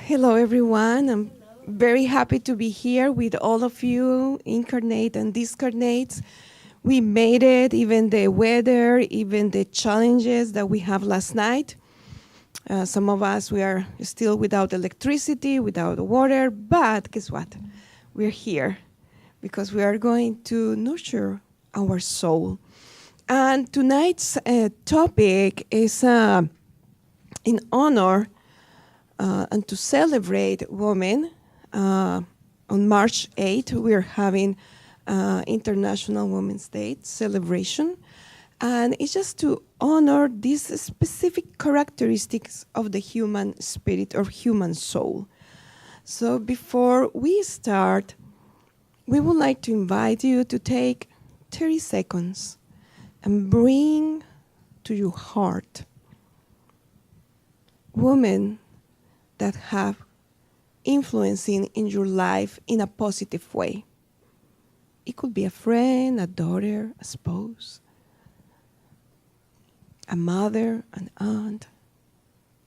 Hello, everyone. I'm very happy to be here with all of you, incarnate and discarnates. We made it, even the weather, even the challenges that we have last night. Some of us, we are still without electricity, without water, but guess what? We're here because we are going to nurture our soul. And tonight's topic is in honor and to celebrate women. On March 8th, we're having International Women's Day celebration. And it's just to honor these specific characteristics of the human spirit or human soul. So before we start, we would like to invite you to take 30 seconds and bring to your heart women that have influencing in your life in a positive way. It could be a friend, a daughter, a spouse, a mother, an aunt,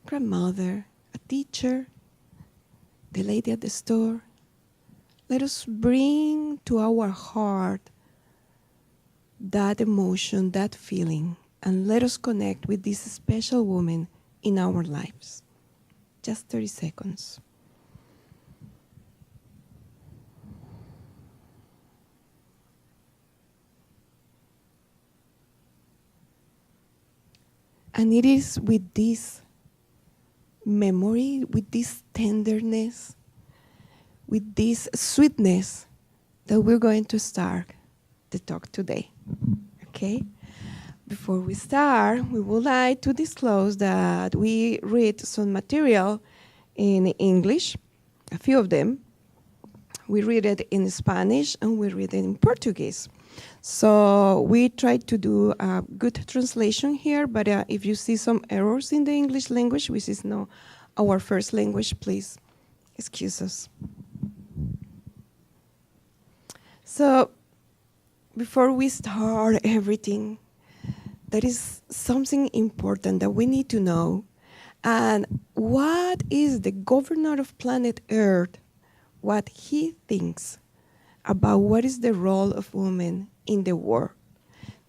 grandmother, a teacher, the lady at the store. Let us bring to our heart that emotion, that feeling, and let us connect with this special woman in our lives. Just 30 seconds. And it is with this memory, with this tenderness, with this sweetness that we're going to start the talk today. Okay? Before we start, we would like to disclose that we read some material in English, a few of them. We read it in Spanish and we read it in Portuguese. So we tried to do a good translation here, but if you see some errors in the English language, which is not our first language, please excuse us. So before we start everything, there is something important that we need to know. And what is the governor of planet Earth, what he thinks about what is the role of women in the world?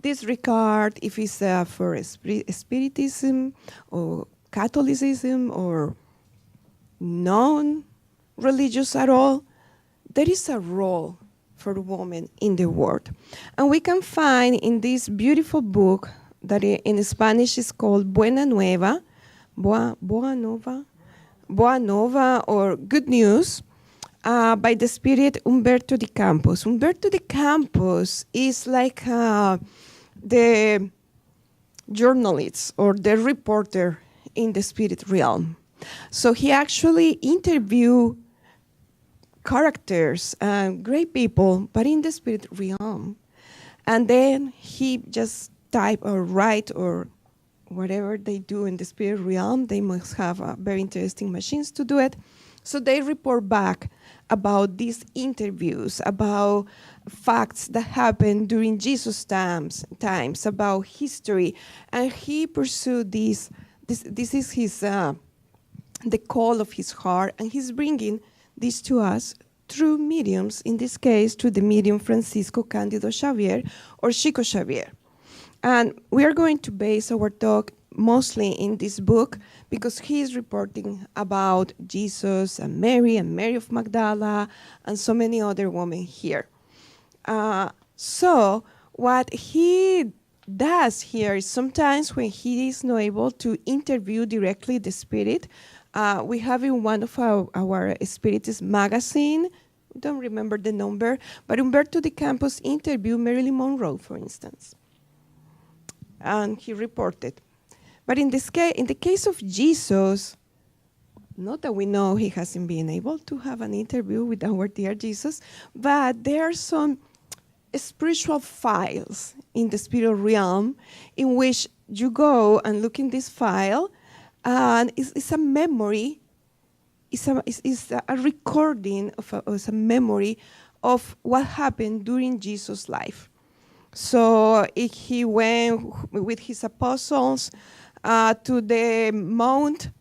Disregard if it's for Spiritism or Catholicism or non-religious at all, there is a role for women in the world. And we can find in this beautiful book that in Spanish is called Buena Nueva, Boa Nova, or Good News, by the spirit Humberto de Campos. Humberto de Campos is like the journalist or the reporter in the spirit realm. So he actually interviewed characters, great people, but in the spirit realm. And then he just type or write or whatever they do in the spirit realm. They must have very interesting machines to do it. So they report back about these interviews, about facts that happened during Jesus' times, about history. And he pursued this. This is his the call of his heart, and he's bringing this to us through mediums, in this case, through the medium Francisco Cándido Xavier, or Chico Xavier. And we are going to base our talk mostly in this book because he is reporting about Jesus and Mary of Magdala and so many other women here. So what he does here is sometimes when he is not able to interview directly the spirit, we have in one of our Spiritist magazine, don't remember the number, but Humberto de Campos interviewed Marilyn Monroe, for instance. And he reported. But in the case of Jesus, not that we know he hasn't been able to have an interview with our dear Jesus, but there are some spiritual files in the spiritual realm in which you go and look in this file, and it's a memory, it's a recording of a memory of what happened during Jesus' life. So he went with his apostles to the mount.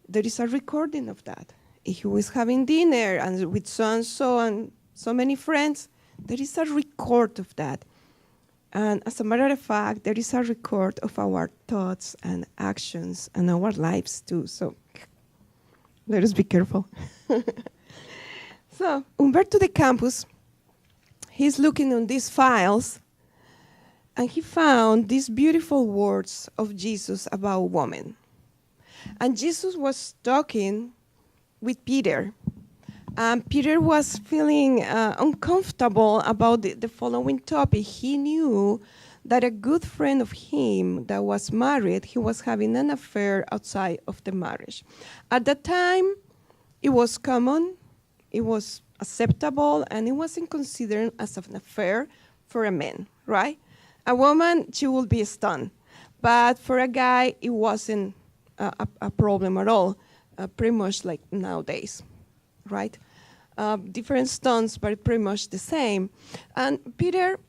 There is a recording of that. he was having dinner and with so and so many friends. There is a record of that. And as a matter of fact, there is a record of our thoughts and actions and our lives too. So let us be careful. So Umberto de Campos, he's looking on these files, and he found these beautiful words of Jesus about women. And Jesus was talking with Peter. And Peter was feeling uncomfortable about the following topic. He knew that a good friend of him that was married, he was having an affair outside of the marriage. At that time, it was common, it was acceptable, and it wasn't considered as an affair for a man, right? A woman, she would be stunned. But for a guy, it wasn't a problem at all, pretty much like nowadays, right? Different stunts, but pretty much the same. And Peter,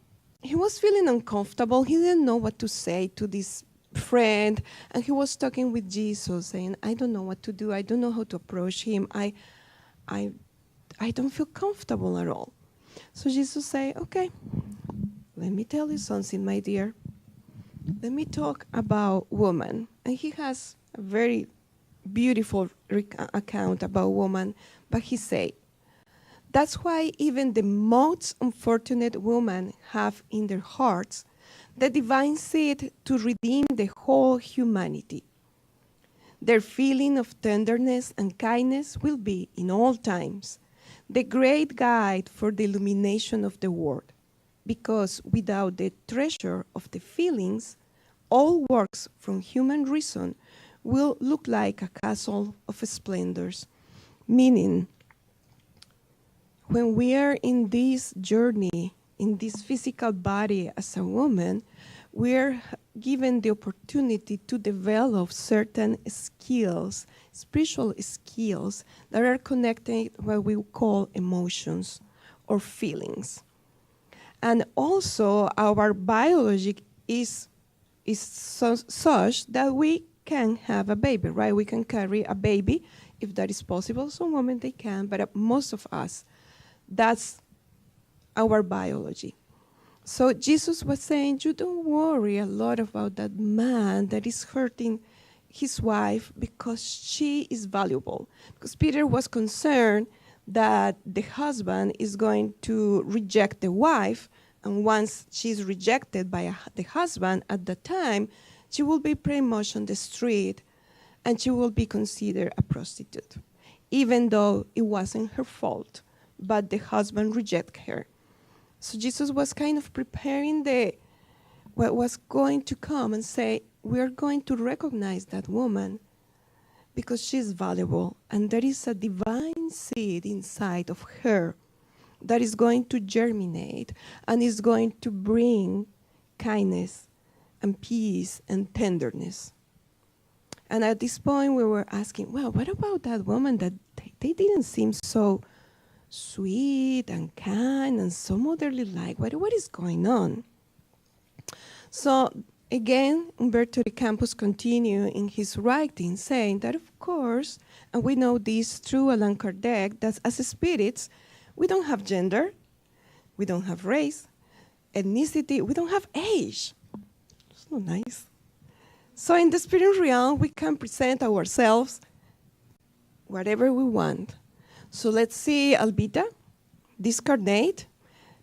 he was feeling uncomfortable. He didn't know what to say to this friend. And he was talking with Jesus, saying, I don't know what to do. I don't know how to approach him. I don't feel comfortable at all. So Jesus said, okay, let me tell you something, my dear. Let me talk about woman. And he has a very beautiful account about woman, but he said, that's why even the most unfortunate women have in their hearts the divine seed to redeem the whole humanity. Their feeling of tenderness and kindness will be, in all times, the great guide for the illumination of the world, because without the treasure of the feelings, all works from human reason will look like a castle of splendors, meaning when we are in this journey, in this physical body as a woman, we are given the opportunity to develop certain skills, spiritual skills, that are connected to what we call emotions or feelings. And also, our biology is such that we can have a baby, right? We can carry a baby if that is possible. Some women, they can, but most of us, that's our biology. So Jesus was saying, you don't worry a lot about that man that is hurting his wife because she is valuable. Because Peter was concerned that the husband is going to reject the wife, and once she's rejected by the husband, at the time, she will be pretty much on the street, and she will be considered a prostitute, even though it wasn't her fault, but the husband rejected her. So Jesus was kind of preparing what was going to come and say, we are going to recognize that woman because she's valuable, and there is a divine seed inside of her that is going to germinate and is going to bring kindness and peace and tenderness. And at this point, we were asking, well, what about that woman that they didn't seem so sweet and kind and so motherly like? What is going on? So again, Umberto de Campos continued in his writing saying that, of course, and we know this through Allan Kardec, that as spirits, we don't have gender, we don't have race, ethnicity, we don't have age. It's not nice. So in the spirit realm, we can present ourselves whatever we want. So let's see Albita discarnate,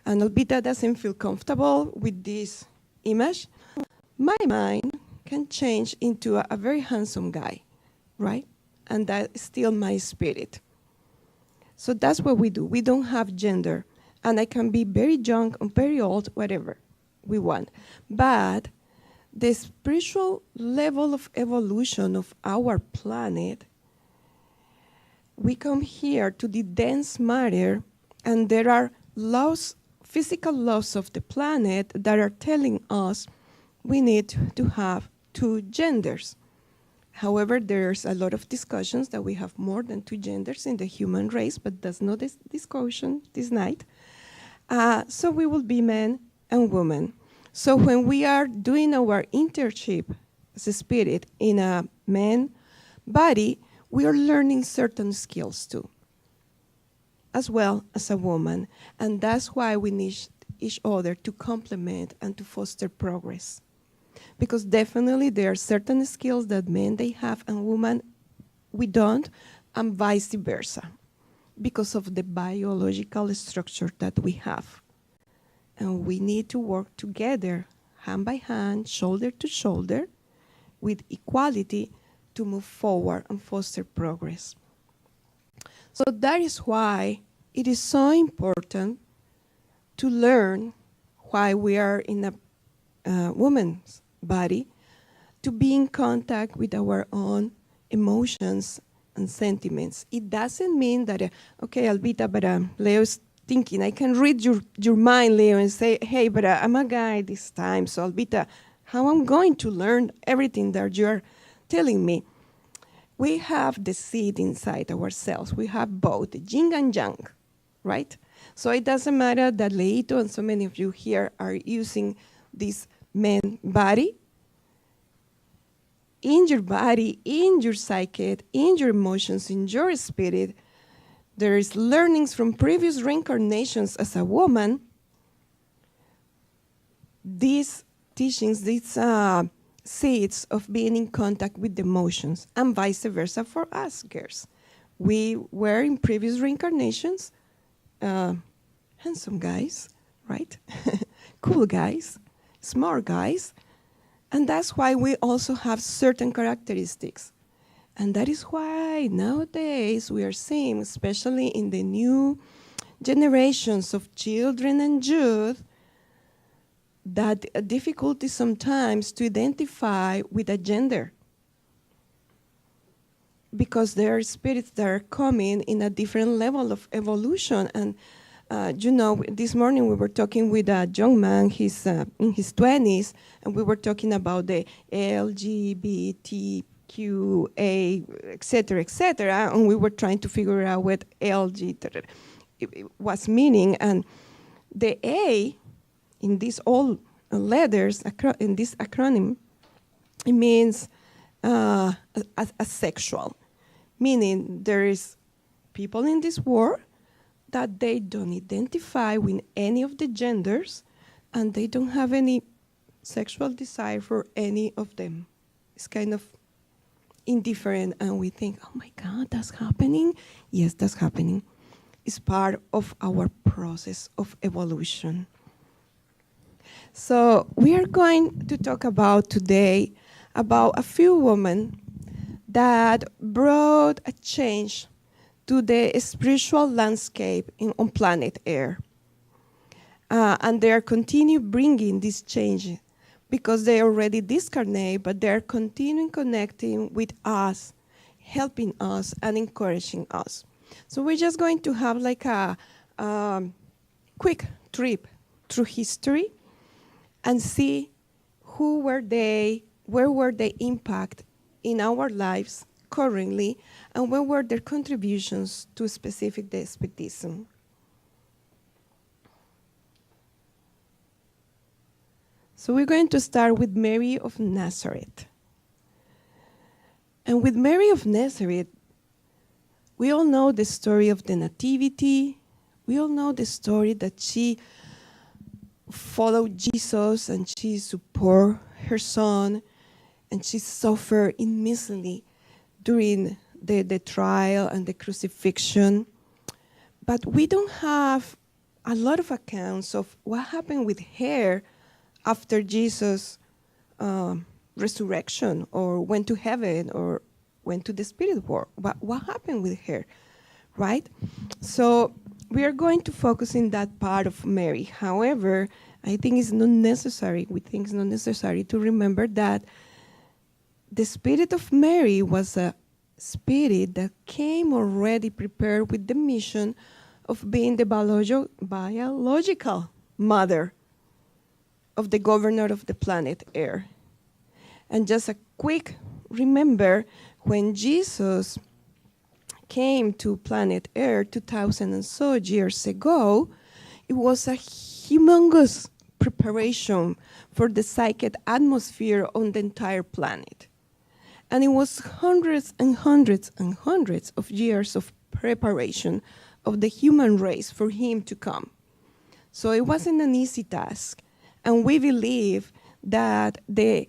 and Albita doesn't feel comfortable with this image. My mind can change into a very handsome guy, right? And that is still my spirit. So that's what we do. We don't have gender. And I can be very young or very old, whatever we want. But the spiritual level of evolution of our planet, we come here to the dense matter, and there are laws, physical laws of the planet that are telling us we need to have two genders. However, there's a lot of discussions that we have more than two genders in the human race, but that's not this discussion this night. So we will be men and women. So when we are doing our internship as a spirit in a man body, we are learning certain skills too, as well as a woman. And that's why we need each other to complement and to foster progress. Because definitely there are certain skills that men they have and women we don't, and vice versa, because of the biological structure that we have. And we need to work together, hand by hand, shoulder to shoulder, with equality to move forward and foster progress. So that is why it is so important to learn why we are in a woman's body, to be in contact with our own emotions and sentiments. It doesn't mean that, okay, Albita, but Leo's thinking. I can read your mind, Leo, and say, hey, but I'm a guy this time, so Albita, how I'm going to learn everything that you're telling me? We have the seed inside ourselves. We have both yin and yang, right? So it doesn't matter that Leito and so many of you here are using this man body. In your body, in your psyche, in your emotions, in your spirit, there is learnings from previous reincarnations as a woman. These teachings, these seeds of being in contact with the emotions, and vice versa for us girls. We were in previous reincarnations handsome guys, right? Cool guys, smart guys. And that's why we also have certain characteristics. And that is why nowadays we are seeing, especially in the new generations of children and youth, that a difficulty sometimes to identify with a gender. Because there are spirits that are coming in a different level of evolution. And this morning we were talking with a young man, he's in his 20s, and we were talking about the LGBTQA, et cetera, and we were trying to figure out what LG was meaning. And the A in these all letters, in this acronym, it means asexual, meaning there is people in this world that they don't identify with any of the genders, and they don't have any sexual desire for any of them. It's kind of indifferent, and we think, oh my God, that's happening? Yes, that's happening. It's part of our process of evolution. So we are going to talk about today about a few women that brought a change to the spiritual landscape on planet Earth. And they are continue bringing this change because they already discarnate, but they're continuing connecting with us, helping us and encouraging us. So we're just going to have like a quick trip through history and see who were they, where were they impact in our lives currently, and what were their contributions to specific Spiritism. So we're going to start with Mary of Nazareth. And with Mary of Nazareth, we all know the story of the Nativity. We all know the story that she followed Jesus and she supported her son, and she suffered immensely during the trial and the crucifixion. But we don't have a lot of accounts of what happened with her after Jesus' resurrection, or went to heaven, or went to the spirit world. What happened with her, right? So we are going to focus in that part of Mary. However, I think it's not necessary, we think it's not necessary to remember that the spirit of Mary was a spirit that came already prepared with the mission of being the biological mother of the governor of the planet Earth. And just a quick remember, when Jesus came to planet Earth 2,000 and so years ago, it was a humongous preparation for the psychic atmosphere on the entire planet. And it was hundreds and hundreds and hundreds of years of preparation of the human race for him to come. So it wasn't an easy task. And we believe that the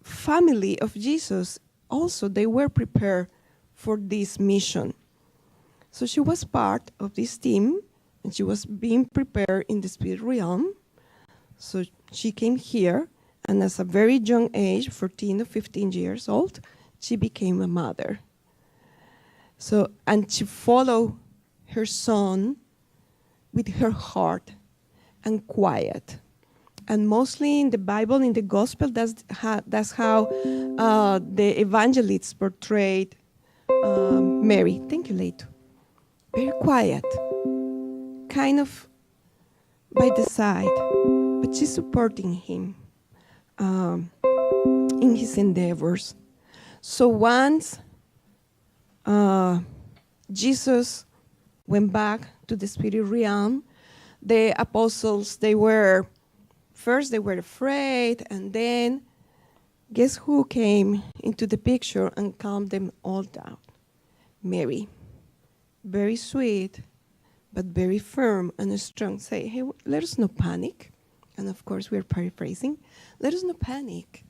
family of Jesus also, they were prepared for this mission. So she was part of this team, and she was being prepared in the spirit realm. So she came here, and as a very young age, 14 or 15 years old, she became a mother. So, and she followed her son with her heart and quiet. And mostly in the Bible, in the gospel, that's how the evangelists portrayed Mary. Thank you, Leito. Very quiet, kind of by the side, but she's supporting him in his endeavors. So once Jesus went back to the spirit realm, the apostles, they were afraid, and then guess who came into the picture and calmed them all down? Mary. Very sweet, but very firm and strong. Say, hey, let us not panic. And of course, we are paraphrasing. Let us not panic.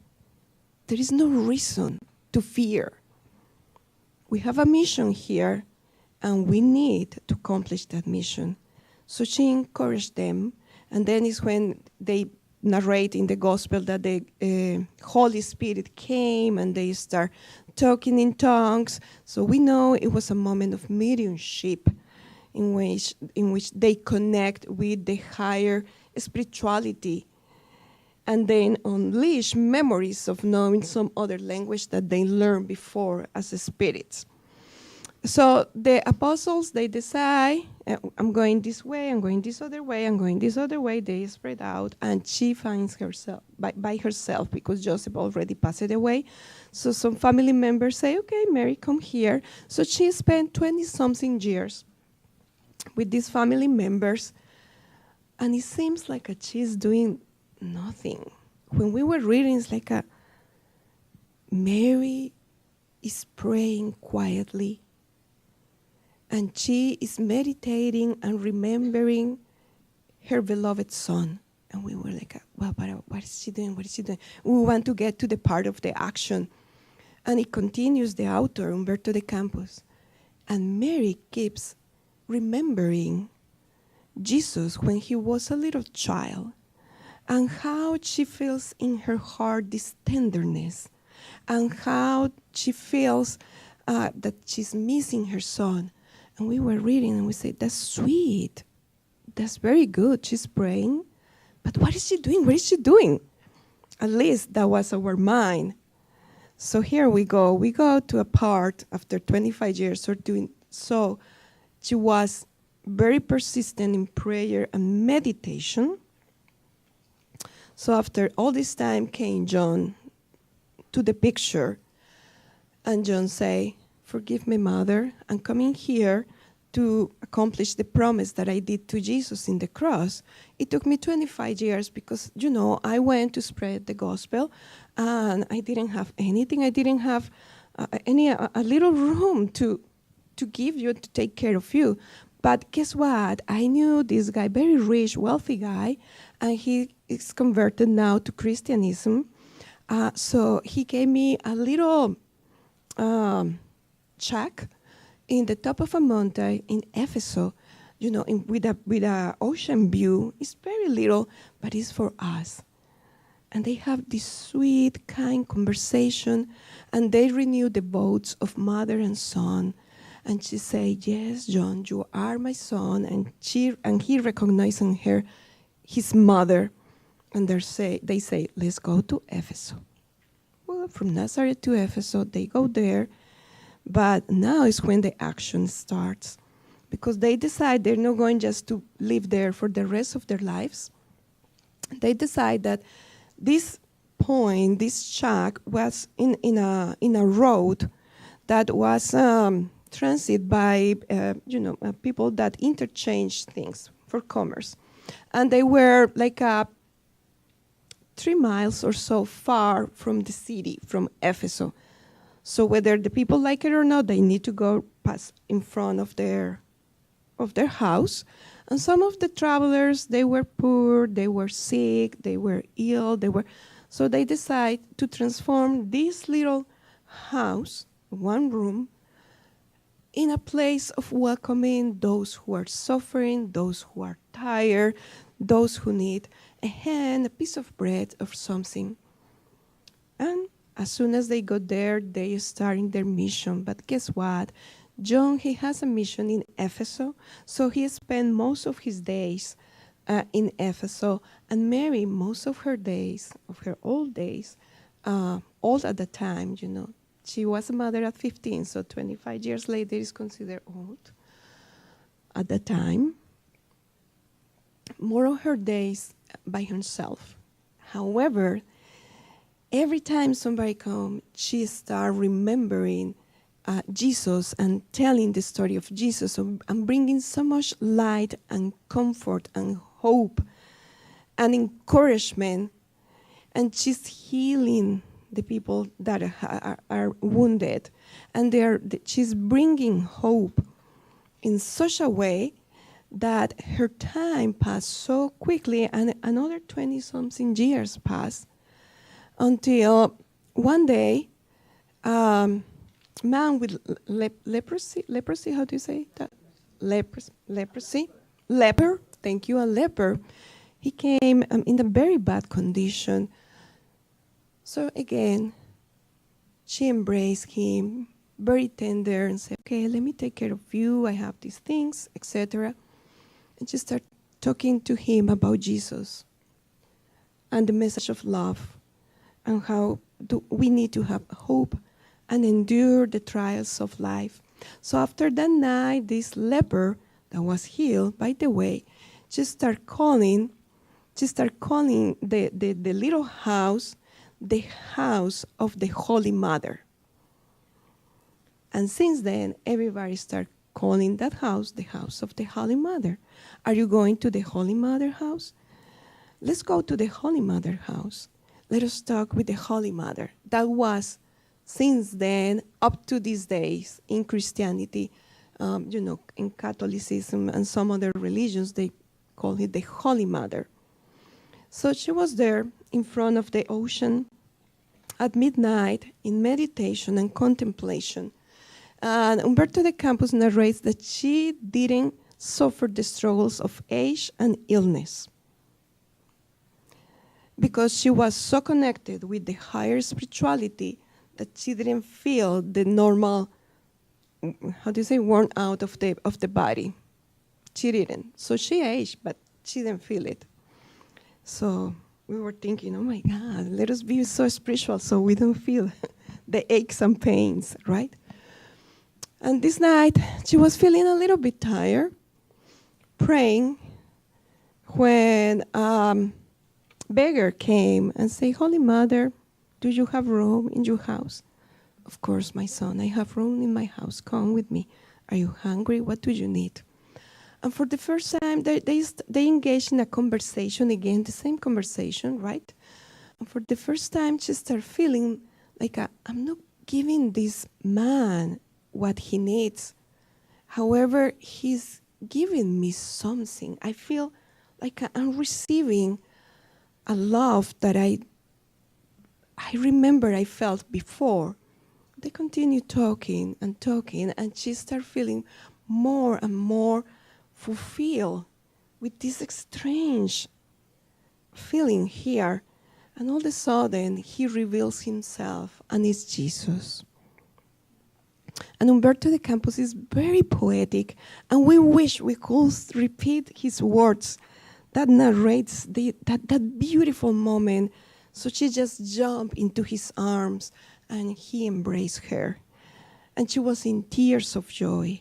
There is no reason to fear. We have a mission here, and we need to accomplish that mission. So she encouraged them, and then is when they narrate in the gospel that the Holy Spirit came and they start talking in tongues. So we know it was a moment of mediumship in which they connect with the higher spirituality and then unleash memories of knowing some other language that they learned before as spirits. So the apostles, they decide, I'm going this way, I'm going this other way, I'm going this other way. They spread out, and she finds herself by herself because Joseph already passed away. So some family members say, okay, Mary, come here. So she spent 20-something years with these family members, and it seems like she's doing nothing. When we were reading, it's like Mary is praying quietly, and she is meditating and remembering her beloved son. And we were like, well, but what is she doing? What is she doing? We want to get to the part of the action. And it continues, the author, Humberto de Campos. And Mary keeps remembering Jesus when he was a little child, and how she feels in her heart this tenderness, and how she feels that she's missing her son. And we were reading and we said, that's sweet. That's very good. She's praying. But what is she doing? What is she doing? At least that was our mind. So here we go. We go to a part after 25 years or doing so. She was very persistent in prayer and meditation. So after all this time came John to the picture. And John say, forgive me, Mother, I'm coming here to accomplish the promise that I did to Jesus in the cross. It took me 25 years because, I went to spread the gospel, and I didn't have anything. I didn't have a little room to give you, to take care of you. But guess what? I knew this guy, very rich, wealthy guy, and he is converted now to Christianism. So he gave me a little shack in the top of a mountain in Ephesus, with a ocean view. It's very little, but it's for us. And they have this sweet, kind conversation, and they renew the vows of mother and son. And she say, yes, John, you are my son. And he recognizing her, his mother. And they say, let's go to Ephesus. Well, from Nazareth to Ephesus, they go there. But now is when the action starts, because they decide they're not going just to live there for the rest of their lives. They decide that this point, this shack, was in a road that was transit by people that interchange things for commerce, and they were like 3 miles or so far from the city, from Ephesus. So whether the people like it or not, they need to go pass in front of their house. And some of the travelers, they were poor, they were sick, they were ill, so they decide to transform this little house, one room, in a place of welcoming those who are suffering, those who are tired, those who need a hand, a piece of bread, or something. And as soon as they got there, they starting their mission. But guess what? John, he has a mission in Ephesus, so he spent most of his days in Ephesus, and Mary, most of her days, of her old days, old at the time, you know. She was a mother at 15, so 25 years later is considered old at the time. More of her days by herself. However, every time somebody comes, she starts remembering Jesus and telling the story of Jesus and bringing so much light and comfort and hope and encouragement. And she's healing the people that are wounded. And she's bringing hope in such a way that her time passed so quickly, and another 20-something years passed until one day, man with leprosy, how do you say that? Leper, thank you, a leper. He came in a very bad condition. So again, she embraced him, very tender, and said, okay, let me take care of you, I have these things, etc. And she started talking to him about Jesus and the message of love and how we need to have hope and endure the trials of life. So after that night, this leper that was healed, by the way, she started calling the little house the house of the Holy Mother. And since then, everybody started calling that house the house of the Holy Mother. Are you going to the Holy Mother house? Let's go to the Holy Mother house. Let us talk with the Holy Mother. That was, since then, up to these days, in Christianity, in Catholicism and some other religions, they call it the Holy Mother. So she was there in front of the ocean at midnight in meditation and contemplation. And Umberto de Campos narrates that she didn't suffer the struggles of age and illness because she was so connected with the higher spirituality that she didn't feel the normal, worn out of the body. She didn't. So she aged, but she didn't feel it. So we were thinking, oh my God, let us be so spiritual so we don't feel the aches and pains, right? And this night, she was feeling a little bit tired, praying, when beggar came and said, Holy Mother, do you have room in your house? Of course, my son, I have room in my house. Come with me. Are you hungry? What do you need? And for the first time, they engaged in a conversation again, the same conversation, right? And for the first time, she started feeling like, I'm not giving this man what he needs. However, he's giving me something. I feel like I'm receiving a love that I remember I felt before. They continued talking, and she started feeling more and more fulfilled with this strange feeling here. And all of a sudden, he reveals himself, and it's Jesus. And Umberto de Campos is very poetic, and we wish we could repeat his words that narrates that beautiful moment. So she just jumped into his arms, and he embraced her. And she was in tears of joy.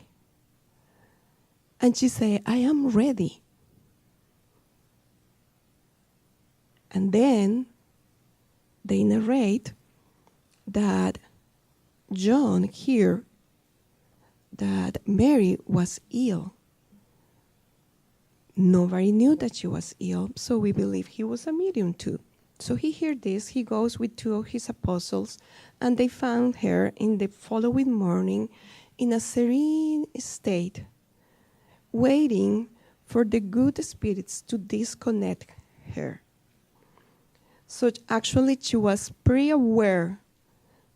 And she said, I am ready. And then they narrate that John heard that Mary was ill. Nobody knew that she was ill, so we believe he was a medium too. So he heard this, he goes with two of his apostles, and they found her in the following morning in a serene state, waiting for the good spirits to disconnect her. So actually she was pretty aware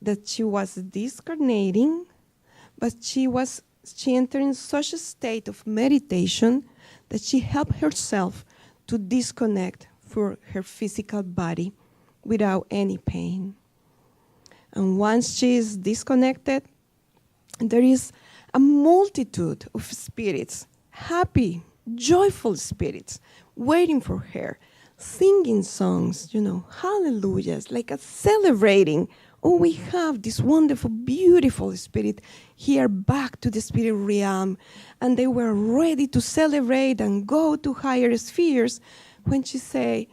that she was discarnating, but she entered in such a state of meditation that she helped herself to disconnect from her physical body without any pain. And once she is disconnected, there is a multitude of spirits, happy, joyful spirits, waiting for her, singing songs, hallelujahs, like a celebrating. Oh, we have this wonderful, beautiful spirit here back to the spirit realm. And they were ready to celebrate and go to higher spheres when she said,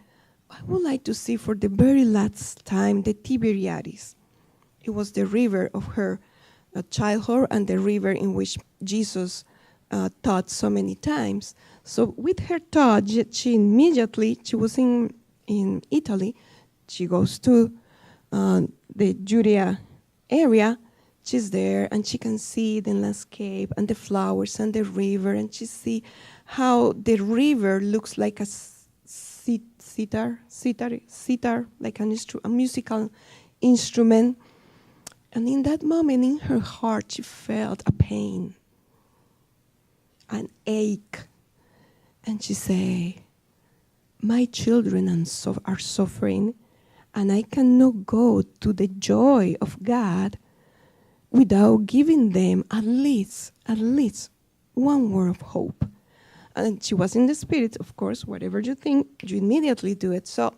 I would like to see for the very last time the Tiberiades. It was the river of her childhood and the river in which Jesus taught so many times. So with her thought, she was in Italy, she goes to the Judea area, she's there and she can see the landscape and the flowers and the river, and she see how the river looks like a sitar, like a musical instrument. And in that moment, in her heart, she felt a pain, an ache. And she said, my children are suffering, and I cannot go to the joy of God without giving them at least one word of hope. And she was in the spirit, of course, whatever you think, you immediately do it. So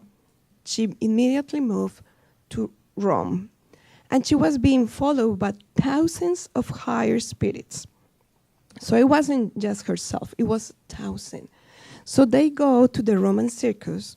she immediately moved to Rome. And she was being followed by thousands of higher spirits. So it wasn't just herself, it was thousands. So they go to the Roman circus,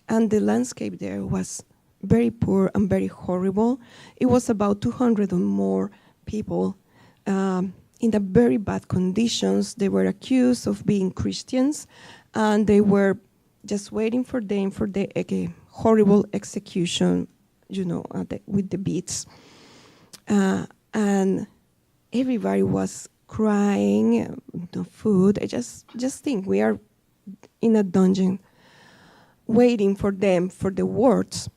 and the landscape there was very poor and very horrible. It was about 200 or more people in the very bad conditions. They were accused of being Christians, and they were just waiting for them for the horrible execution, with the beats. And everybody was crying, no food. I just think we are in a dungeon waiting for them, for the words.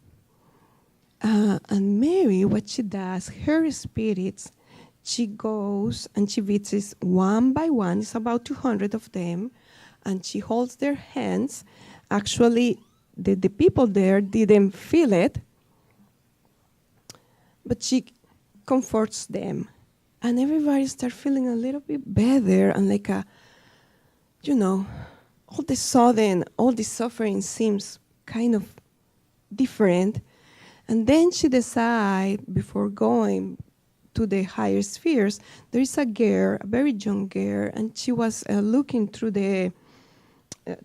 And Mary, what she does, her spirits, she goes and she visits one by one. It's about 200 of them, and she holds their hands. Actually, the people there didn't feel it, but she comforts them. And everybody starts feeling a little bit better, and like all of a sudden, all the suffering seems kind of different. And then she decides, before going to the higher spheres, there is a girl, a very young girl, and she was looking through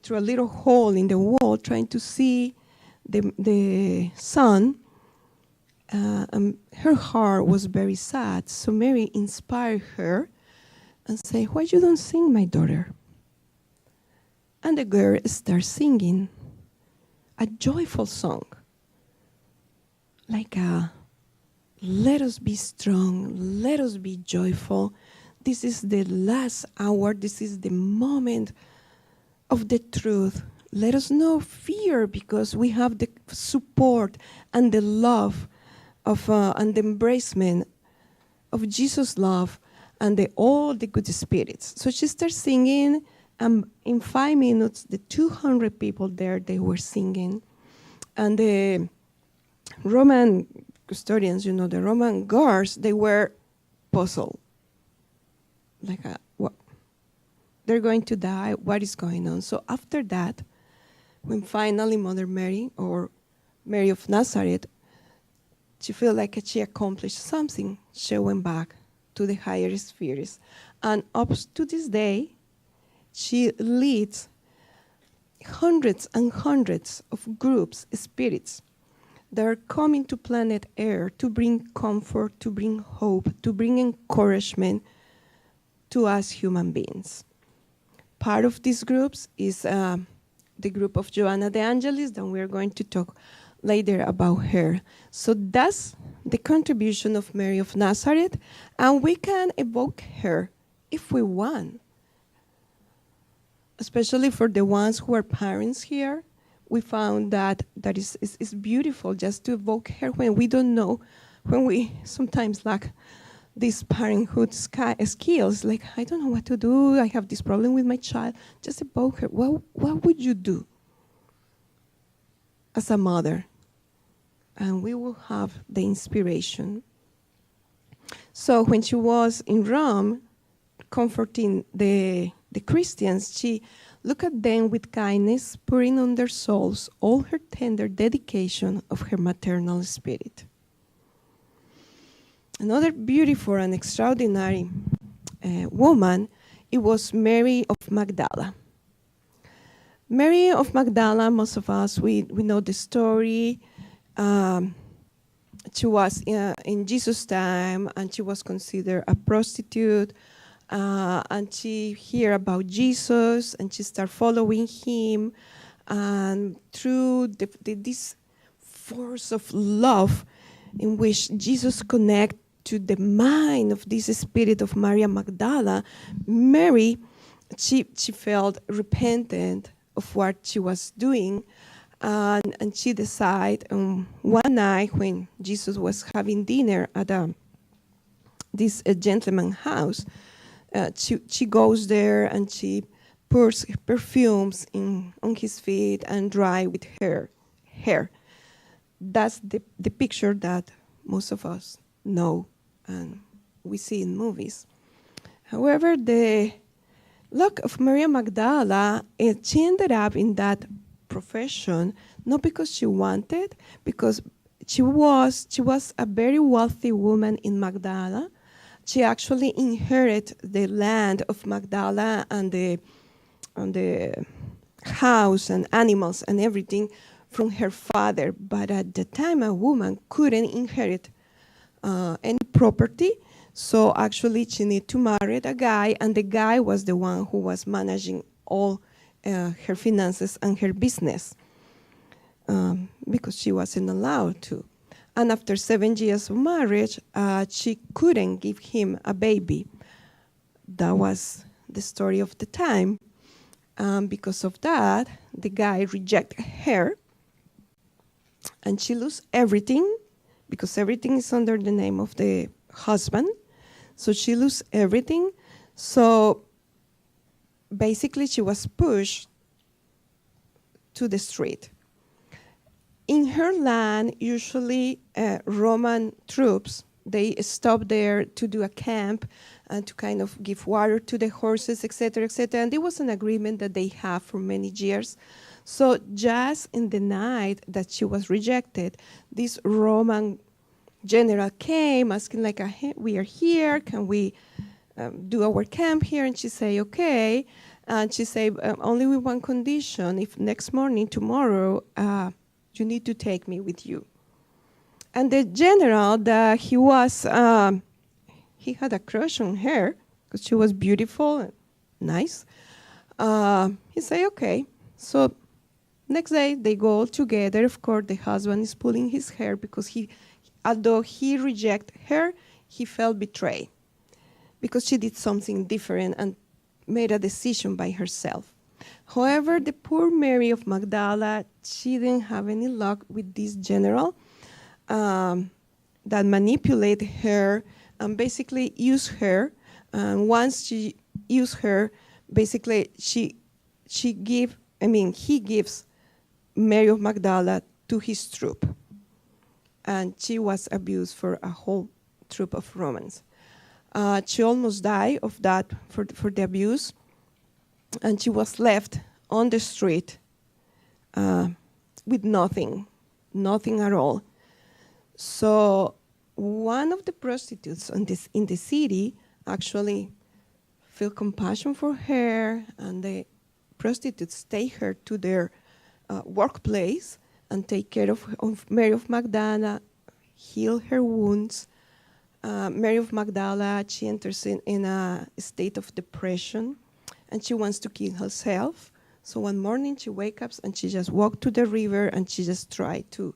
through a little hole in the wall, trying to see the sun. And her heart was very sad. So Mary inspired her and said, why you don't sing, my daughter? And the girl starts singing a joyful song. Like let us be strong, let us be joyful. This is the last hour, this is the moment of the truth. Let us not fear, because we have the support and the love of and the embracement of Jesus' love and all the good spirits. So she starts singing, and in 5 minutes, the 200 people there, they were singing. And the Roman custodians, the Roman guards, they were puzzled. Like, what? They're going to die, what is going on? So after that, when finally Mother Mary, or Mary of Nazareth, she felt like she accomplished something, she went back to the higher spheres. And up to this day, she leads hundreds and hundreds of groups, spirits, that are coming to planet Earth to bring comfort, to bring hope, to bring encouragement to us human beings. Part of these groups is the group of Joanna de Angelis, that we're going to talk later about her. So that's the contribution of Mary of Nazareth, and we can evoke her if we want, especially for the ones who are parents here. We found that is beautiful just to evoke her when we don't know, when we sometimes lack these parenthood skills. Like, I don't know what to do, I have this problem with my child. Just evoke her. What would you do as a mother? And we will have the inspiration. So when she was in Rome, comforting the Christians, she looked at them with kindness, pouring on their souls all her tender dedication of her maternal spirit. Another beautiful and extraordinary woman, it was Mary of Magdala. Mary of Magdala, most of us, we know the story. She was in Jesus' time, and she was considered a prostitute. And she heard about Jesus, and she started following him. And through this force of love in which Jesus connected to the mind of this spirit of Maria Magdala, Mary, she felt repentant of what she was doing. And she decided one night when Jesus was having dinner at this gentleman's house, she goes there and she pours perfumes on his feet and dry with her hair. That's the picture that most of us know and we see in movies. However, the luck of Maria Magdala, she ended up in that profession not because she wanted, because she was a very wealthy woman in Magdala. She actually inherited the land of Magdala and the house and animals and everything from her father. But at the time, a woman couldn't inherit any property. So actually, she needed to marry a guy, and the guy was the one who was managing all her finances and her business because she wasn't allowed to. And after 7 years of marriage, she couldn't give him a baby. That was the story of the time. Because of that, the guy rejected her, and she lost everything, because everything is under the name of the husband. So she lost everything. So basically, she was pushed to the street. In her land, usually Roman troops, they stop there to do a camp and to kind of give water to the horses, etc., etc. And there was an agreement that they have for many years. So just in the night that she was rejected, this Roman general came asking, like, hey, we are here, can we do our camp here? And she said, okay. And she said, only with one condition: if next morning, tomorrow, you need to take me with you. And the general, he had a crush on her because she was beautiful and nice. He said, okay. So next day, they go all together. Of course, the husband is pulling his hair because although he rejected her, he felt betrayed because she did something different and made a decision by herself. However, the poor Mary of Magdala, she didn't have any luck with this general that manipulated her and basically used her. And once she used her, basically he gives Mary of Magdala to his troop. And she was abused for a whole troop of Romans. She almost died of that for the abuse. And she was left on the street with nothing at all. So one of the prostitutes in the city actually felt compassion for her, and the prostitutes take her to their workplace and take care of Mary of Magdala, heal her wounds. Mary of Magdala, she enters in a state of depression, and she wants to kill herself. So one morning she wakes up and she just walked to the river and she just tried to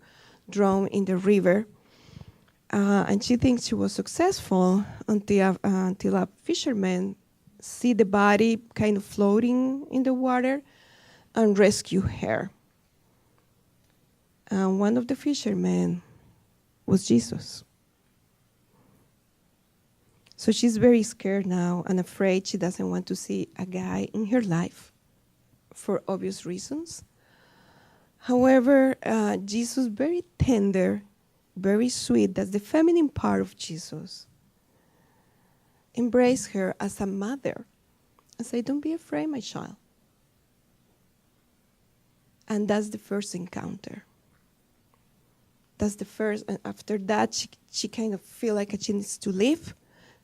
drown in the river. And she thinks she was successful until a fisherman see the body kind of floating in the water and rescue her. And one of the fishermen was Jesus. So she's very scared now and afraid. She doesn't want to see a guy in her life for obvious reasons. However, Jesus, very tender, very sweet, that's the feminine part of Jesus, embraced her as a mother and said, "Don't be afraid, my child." And that's the first encounter. That's the first, and after that, she kind of feel like she needs to leave.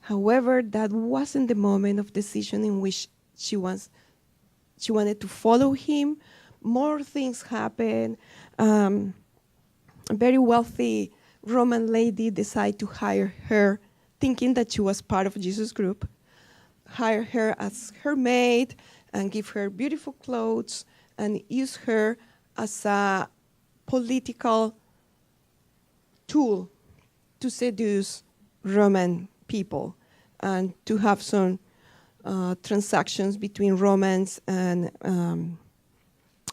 However, that wasn't the moment of decision in which she wanted to follow him. More things happened. A very wealthy Roman lady decided to hire her, thinking that she was part of Jesus' group, hire her as her maid and give her beautiful clothes and use her as a political tool to seduce Roman people and to have some transactions between Romans and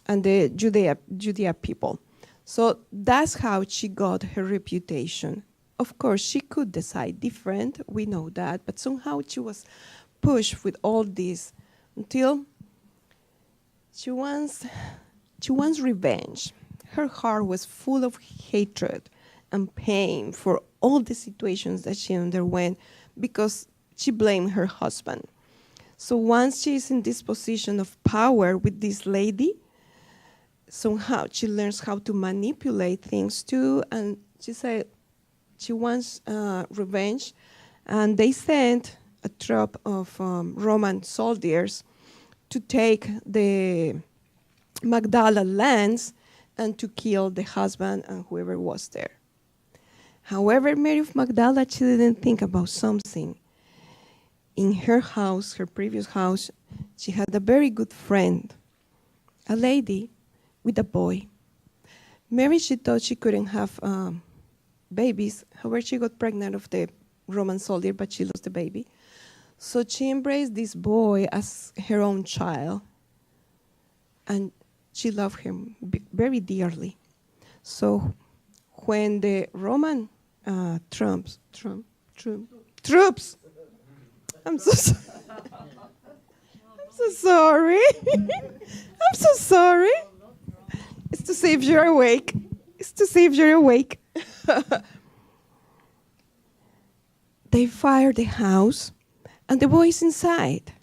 the Judea people. So that's how she got her reputation. Of course, she could decide different, we know that, but somehow she was pushed with all this until she wants revenge. Her heart was full of hatred and pain for all the situations that she underwent because she blamed her husband. So once she's in this position of power with this lady, somehow she learns how to manipulate things too, and she said she wants revenge, and they sent a troop of Roman soldiers to take the Magdala lands and to kill the husband and whoever was there. However, Mary of Magdala, she didn't think about something. In her house, her previous house, she had a very good friend, a lady with a boy. Mary, she thought she couldn't have babies. However, she got pregnant of the Roman soldier, but she lost the baby. So she embraced this boy as her own child, and she loved him very dearly. So when the Roman troops, I'm so sorry. I'm so sorry. It's to see if you're awake. They fired the house, and the boy's inside.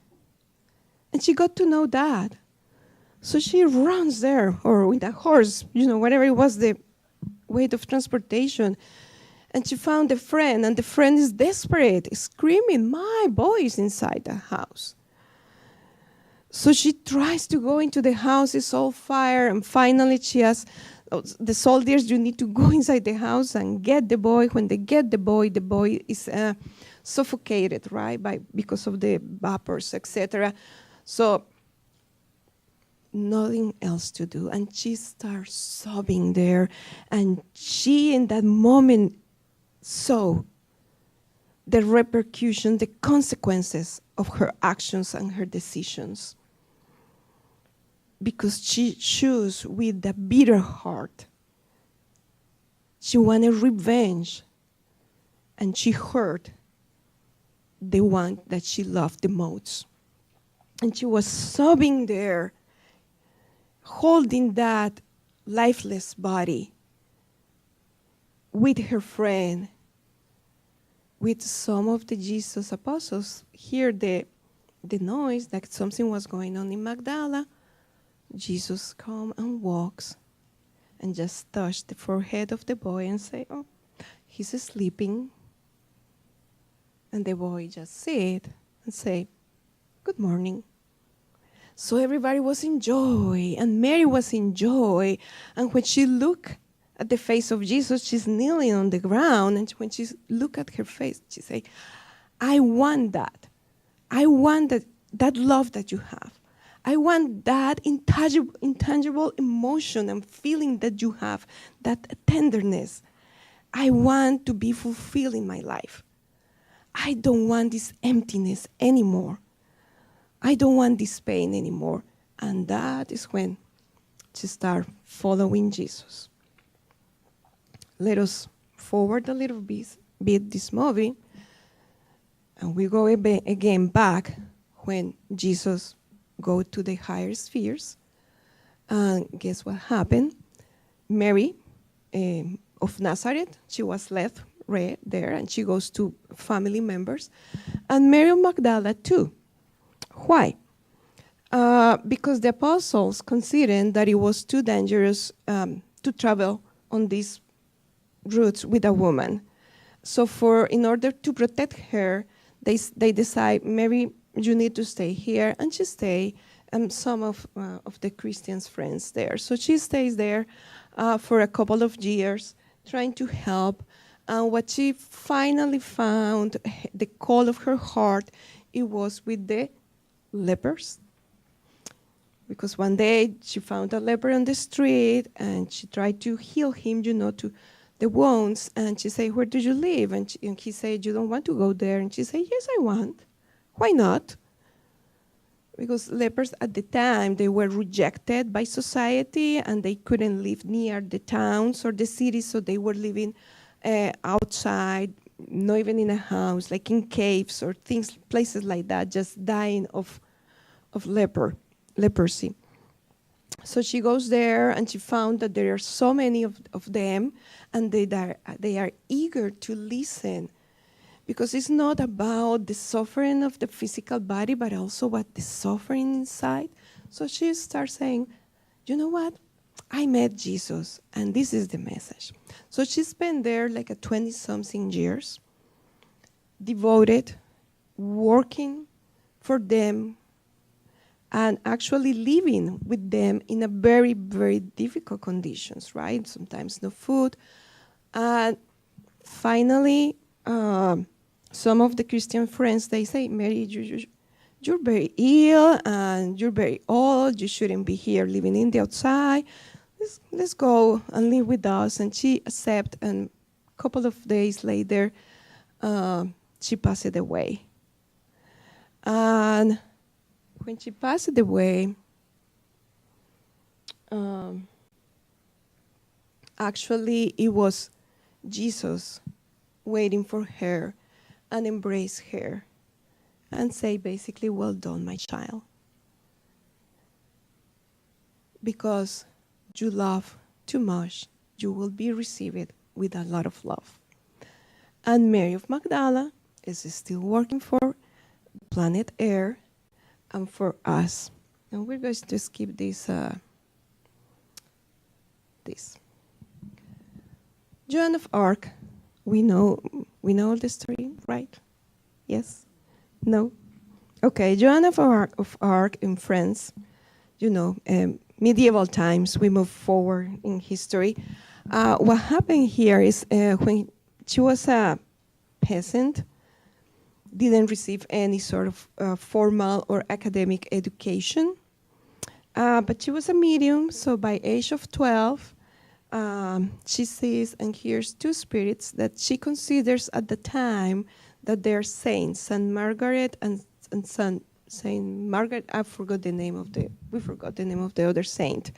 And she got to know that. So she runs there, or with a horse, whatever it was the weight of transportation. And she found a friend, and the friend is desperate, screaming, "My boy is inside the house." So she tries to go into the house, it's all fire, and finally she asks the soldiers, "You need to go inside the house and get the boy." When they get the boy is suffocated, right, because of the vapors, etc. So nothing else to do, and she starts sobbing there, and she in that moment saw the repercussions, the consequences of her actions and her decisions, because she chose with a bitter heart. She wanted revenge, and she hurt the one that she loved the most. And she was sobbing there, holding that lifeless body with her friend, with some of the Jesus apostles. Hear the noise that something was going on in Magdala. Jesus comes and walks and just touched the forehead of the boy and say, "Oh, he's sleeping." And the boy just sit and say, "Good morning." So everybody was in joy, and Mary was in joy. And when she looked at the face of Jesus, she's kneeling on the ground, and when she looked at her face, she said, "I want that. I want that love that you have. I want that intangible emotion and feeling that you have, that tenderness. I want to be fulfilled in my life. I don't want this emptiness anymore. I don't want this pain anymore. And that is when she started following Jesus. Let us forward a little bit this movie, and we go again back when Jesus go to the higher spheres. And guess what happened? Mary of Nazareth, she was left right there, and she goes to family members. And Mary of Magdala too. Why? Because the apostles considered that it was too dangerous to travel on these routes with a woman. So in order to protect her, they decide, Mary, you need to stay here. And she stay, and some of the Christians' friends there. So she stays there for a couple of years, trying to help. And what she finally found, the call of her heart, it was with the lepers. Because one day she found a leper on the street, and she tried to heal him, to the wounds. And she said, where do you live? And he said, you don't want to go there? And she said, yes, I want. Why not? Because lepers at the time, they were rejected by society, and they couldn't live near the towns or the cities, so they were living outside, not even in a house, like in caves or places like that, just dying of leprosy. So she goes there, and she found that there are so many of them, and they are eager to listen, because it's not about the suffering of the physical body, but also what the suffering inside. So she starts saying, you know what? I met Jesus, and this is the message. So she spent there like a 20-something years, devoted, working for them, and actually living with them in a very, very difficult conditions, right? Sometimes no food. And finally, some of the Christian friends, they say, Mary, you're very ill, and you're very old. You shouldn't be here living in the outside. Let's go and live with us. And she accepted, and a couple of days later, she passed away. And when she passed away, actually it was Jesus waiting for her and embrace her and say basically, well done, my child. Because you love too much, you will be received with a lot of love. And Mary of Magdala is still working for planet Air and for us. And we're going to skip this. Joan of Arc, we know the story, right? Yes? No? Okay, Joan of Arc in France, medieval times, we move forward in history. What happened here is when she was a peasant, didn't receive any sort of formal or academic education, but she was a medium, so by age of 12, she sees and hears two spirits that she considers at the time that they're saints, Saint Margaret and Saint Margaret. We forgot the name of the other saint.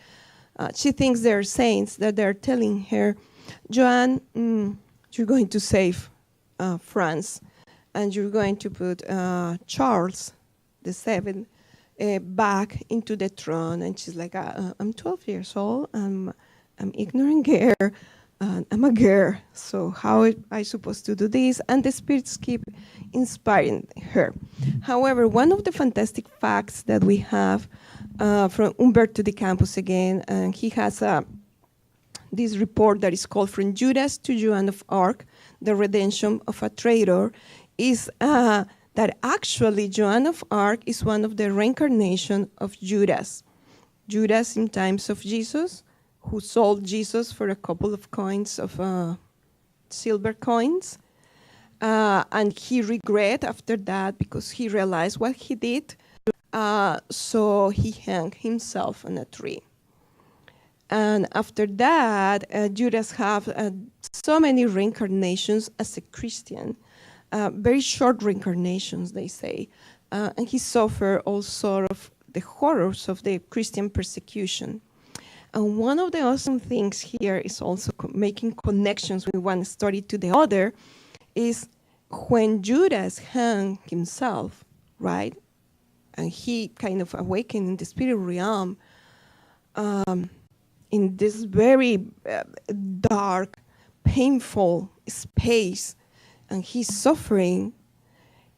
She thinks they're saints, that they're telling her, Joan, you're going to save France, and you're going to put Charles VII back into the throne. And she's like, I'm 12 years old, I'm ignorant girl, and I'm a girl, so how am I supposed to do this? And the spirits keep inspiring her. However, one of the fantastic facts that we have from Umberto de Campos again, and he has this report that is called From Judas to Joan of Arc, the Redemption of a Traitor, is that actually Joan of Arc is one of the reincarnation of Judas. Judas in times of Jesus, who sold Jesus for a couple of coins of silver coins. And he regret after that because he realized what he did. So he hung himself on a tree. And after that, Judas have so many reincarnations as a Christian, very short reincarnations, they say. And he suffered all sort of the horrors of the Christian persecution. And one of the awesome things here is also making connections with one story to the other, is when Judas hung himself, right? And he kind of awakened in the spirit realm, in this very dark, painful space, and he's suffering.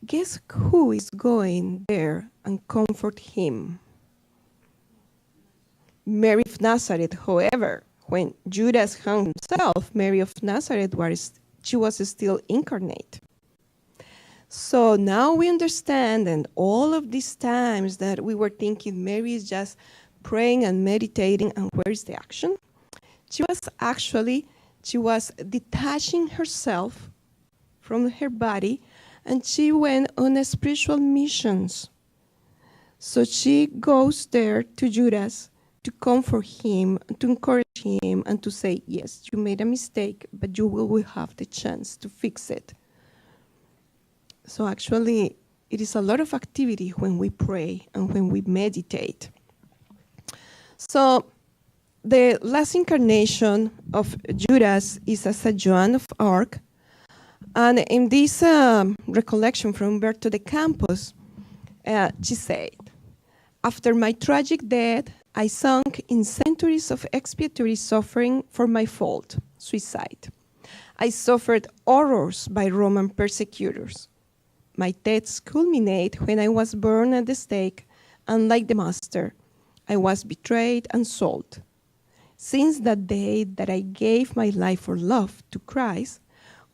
Guess who is going there and comfort him? Mary of Nazareth. However, when Judas hung himself, Mary of Nazareth she was still incarnate. So now we understand, and all of these times that we were thinking Mary is just praying and meditating, and where is the action? She was detaching herself from her body, and she went on a spiritual missions. So she goes there to Judas to comfort him, to encourage him, and to say, yes, you made a mistake, but you will have the chance to fix it. So actually, it is a lot of activity when we pray and when we meditate. So the last incarnation of Judas is as a Joan of Arc. And in this recollection from Umberto de Campos, she said, after my tragic death, I sunk in centuries of expiatory suffering for my fault, suicide. I suffered horrors by Roman persecutors. My deaths culminate when I was burned at the stake, and like the master, I was betrayed and sold. Since that day that I gave my life for love to Christ,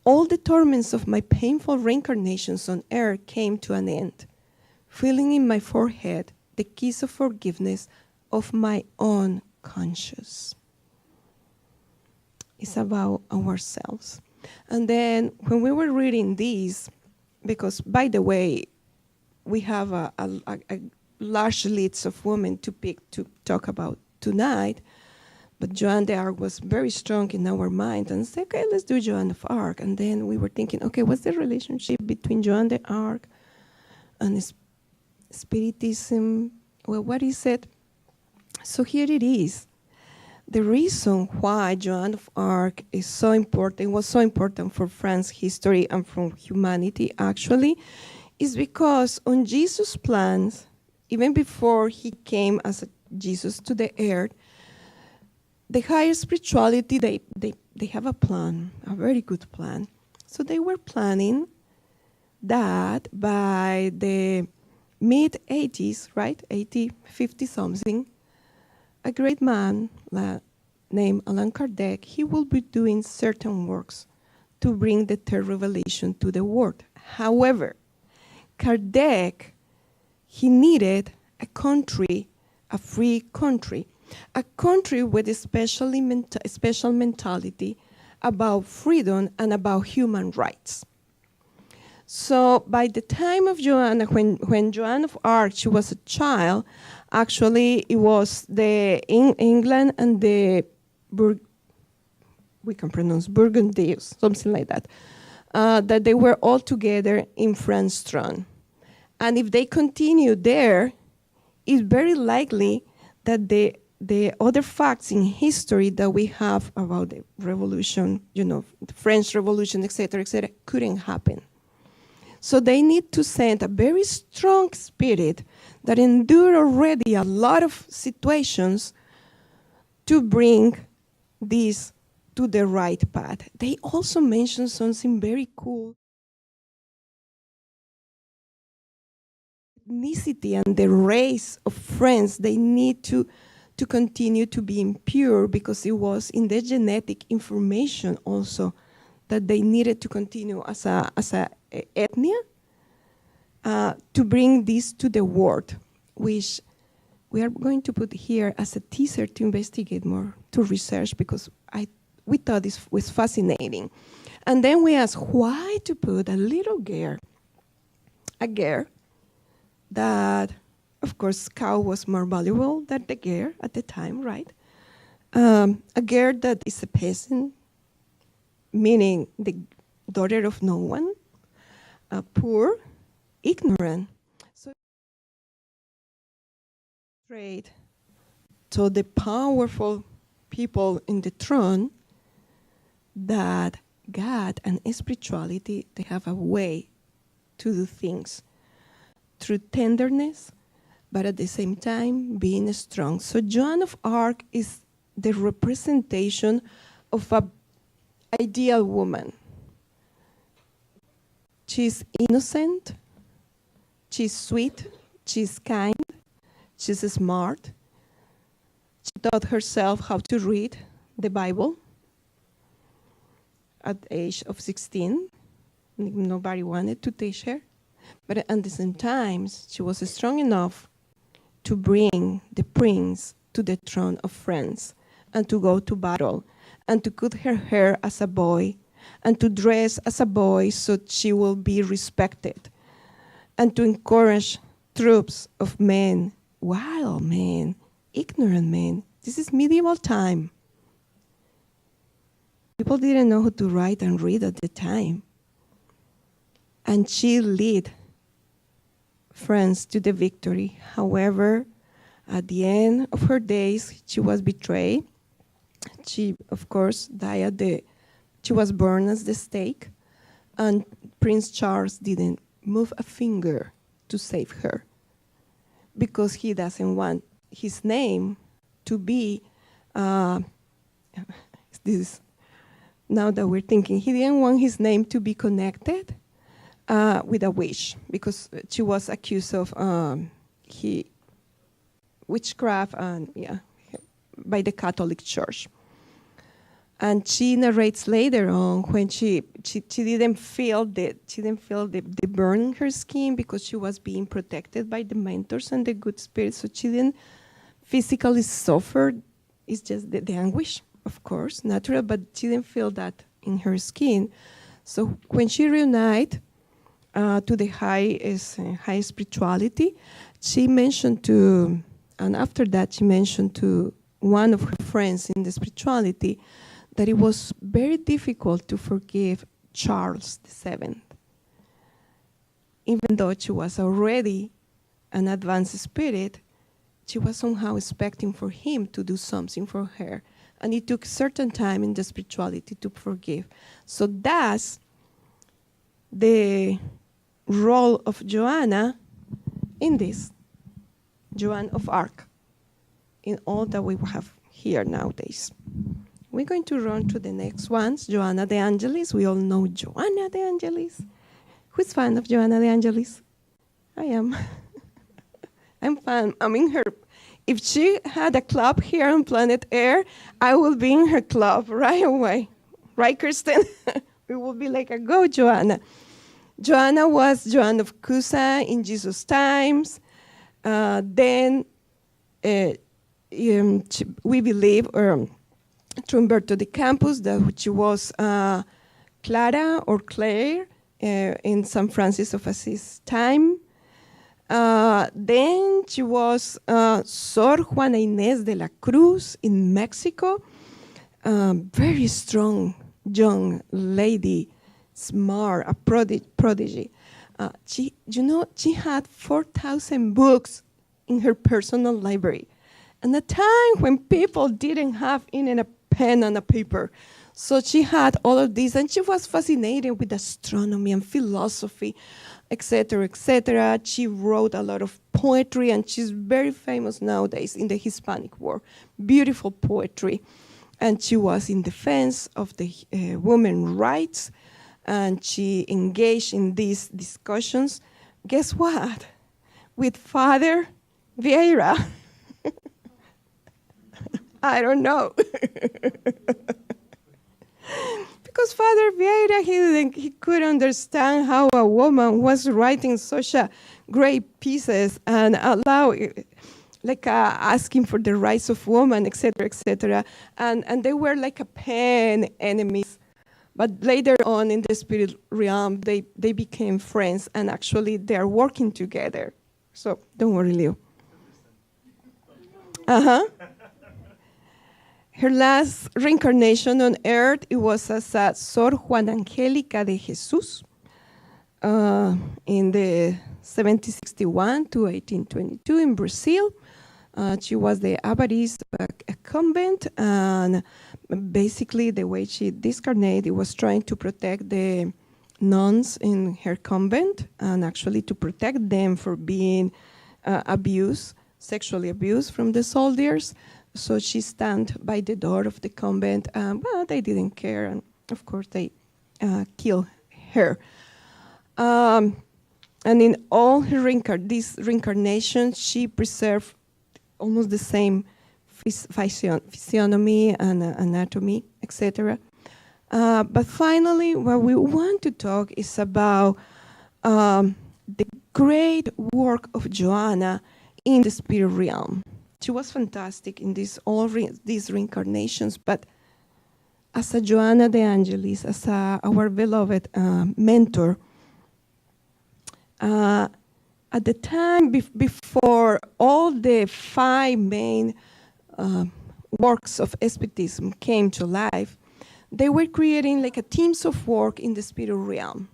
all the torments of my painful reincarnations on earth came to an end, feeling in my forehead the kiss of forgiveness of my own conscience. It's about ourselves. And then when we were reading these, because by the way, we have a large list of women to pick to talk about tonight, but Joan d'Arc was very strong in our mind and said, okay, let's do Joan of Arc. And then we were thinking, okay, what's the relationship between Joan d'Arc and Spiritism? Well, what is it? So here it is. The reason why Joan of Arc is so important, was so important for France history and for humanity actually, is because on Jesus' plans, even before he came as Jesus to the earth, the higher spirituality, they have a plan, a very good plan. So they were planning that by the mid-80s, right, 80, 50-something, a great man named Allan Kardec, he will be doing certain works to bring the third revelation to the world. However, Kardec, he needed a country, a free country, a country with a special mentality about freedom and about human rights. So by the time of Joanna, when Joan of Arc, she was a child, actually it was the England and the we can pronounce Burgundies, something like that, that they were all together in France's throne. And if they continue there, it's very likely that the other facts in history that we have about the revolution, the French Revolution, et cetera, couldn't happen. So they need to send a very strong spirit that endured already a lot of situations to bring this to the right path. They also mention something very cool. Ethnicity and the race of France, they need to continue to be impure because it was in the genetic information also that they needed to continue as a ethnia to bring this to the world, which we are going to put here as a teaser to investigate more, to research, because we thought this was fascinating. And then we asked why to put a little girl, a girl that Of course, cow was more valuable than the girl at the time, right? A girl that is a peasant, meaning the daughter of no one, poor, ignorant. So straight to the powerful people in the throne that God and spirituality, they have a way to do things through tenderness, but at the same time being strong. So Joan of Arc is the representation of an ideal woman. She's innocent, she's sweet, she's kind, she's smart. She taught herself how to read the Bible at the age of 16. Nobody wanted to teach her. But at the same time, she was strong enough to bring the prince to the throne of France and to go to battle and to cut her hair as a boy and to dress as a boy so she will be respected and to encourage troops of men, wild men, ignorant men. This is medieval time. People didn't know how to write and read at the time. And she led France to the victory. However, at the end of her days, she was betrayed. She, of course, she was burned at the stake, and Prince Charles didn't move a finger to save her because he doesn't want his name to be, this, now that we're thinking, he didn't want his name to be connected with a witch, because she was accused of witchcraft and by the Catholic Church. And she narrates later on when she didn't feel the burn in her skin because she was being protected by the mentors and the good spirits, so she didn't physically suffer. It's just the anguish, of course, natural, but she didn't feel that in her skin. So when she reunited to the high spirituality, she mentioned to, and after that she mentioned to one of her friends in the spirituality that it was very difficult to forgive Charles VII. Even though she was already an advanced spirit, she was somehow expecting for him to do something for her. And it took certain time in the spirituality to forgive. So that's the role of Joanna in this, Joan of Arc, in all that we have here nowadays. We're going to run to the next ones. Joanna de Angelis. We all know Joanna de Angelis. Who's fan of Joanna de Angelis? I am. I'm fan. I'm in her. If she had a club here on planet Air, I will be in her club right away. Right, Kristen? We will be like, go, Joanna. Joanna was Joan of Cusa in Jesus' times. Then we believe, through Umberto de Campos, that she was Clara or Claire in St. Francis of Assisi time. Then she was Sor Juana Inés de la Cruz in Mexico. Very strong young lady, smart, a prodigy. She had 4,000 books in her personal library. And a time when people didn't have even a pen and a paper. So she had all of this, and she was fascinated with astronomy and philosophy, etc., etc. She wrote a lot of poetry, and she's very famous nowadays in the Hispanic world. Beautiful poetry. And she was in defense of the women's rights, and she engaged in these discussions. Guess what? With Father Vieira. I don't know. Because Father Vieira, he could understand how a woman was writing such a great pieces and asking for the rights of women, etc., etc. And they were like a pen enemies. But later on in the spirit realm, they became friends, and actually they are working together. So don't worry, Leo. Uh-huh. Her last reincarnation on earth, it was as a Sor Juana Angélica de Jesús in the 1761 to 1822 in Brazil. She was the abbess of a convent, and basically the way she discarnated was trying to protect the nuns in her convent, and actually to protect them for being sexually abused from the soldiers. So she stand by the door of the convent, but they didn't care, and of course they killed her. And in all her these reincarnations, she preserved almost the same physiognomy and anatomy, etc. But finally, what we want to talk is about the great work of Joanna in the spirit realm. She was fantastic in these reincarnations, but as a Joanna de Angelis, as our beloved mentor, at the time before all the 5 main works of Spiritism came to life, they were creating like a teams of work in the spirit realm.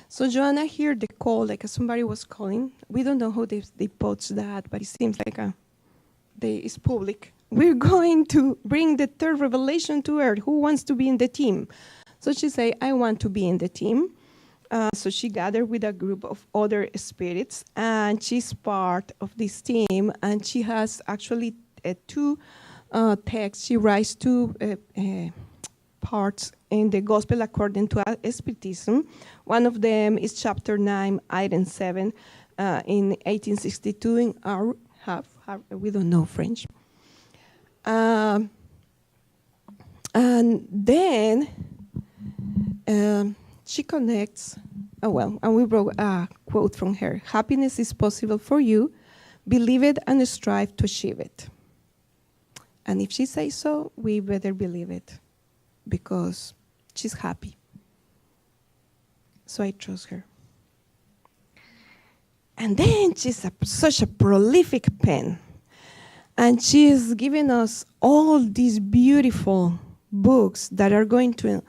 So Joanna heard the call, like somebody was calling. We don't know how they post that, but it seems like it's public. We're going to bring the 3rd revelation to earth. Who wants to be in the team? So she said, I want to be in the team. So she gathered with a group of other spirits, and she's part of this team. And she has actually 2 texts. She writes 2 parts in the Gospel according to Spiritism. One of them is chapter 9, item 7, in 1862 in our we don't know French. And then she connects, and we wrote a quote from her: happiness is possible for you, believe it and strive to achieve it. And if she says so, we better believe it, because she's happy. So I trust her. And then she's such a prolific pen. And she's given us all these beautiful books that are going to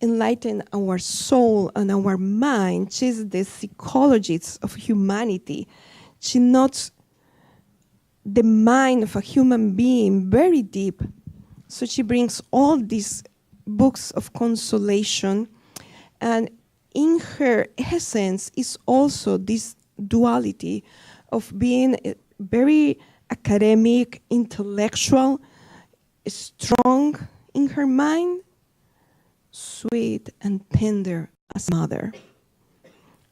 enlighten our soul and our mind. She's the psychologist of humanity. She knows the mind of a human being very deep. So she brings all these books of consolation. And in her essence is also this duality of being very academic, intellectual, strong in her mind, sweet and tender as mother,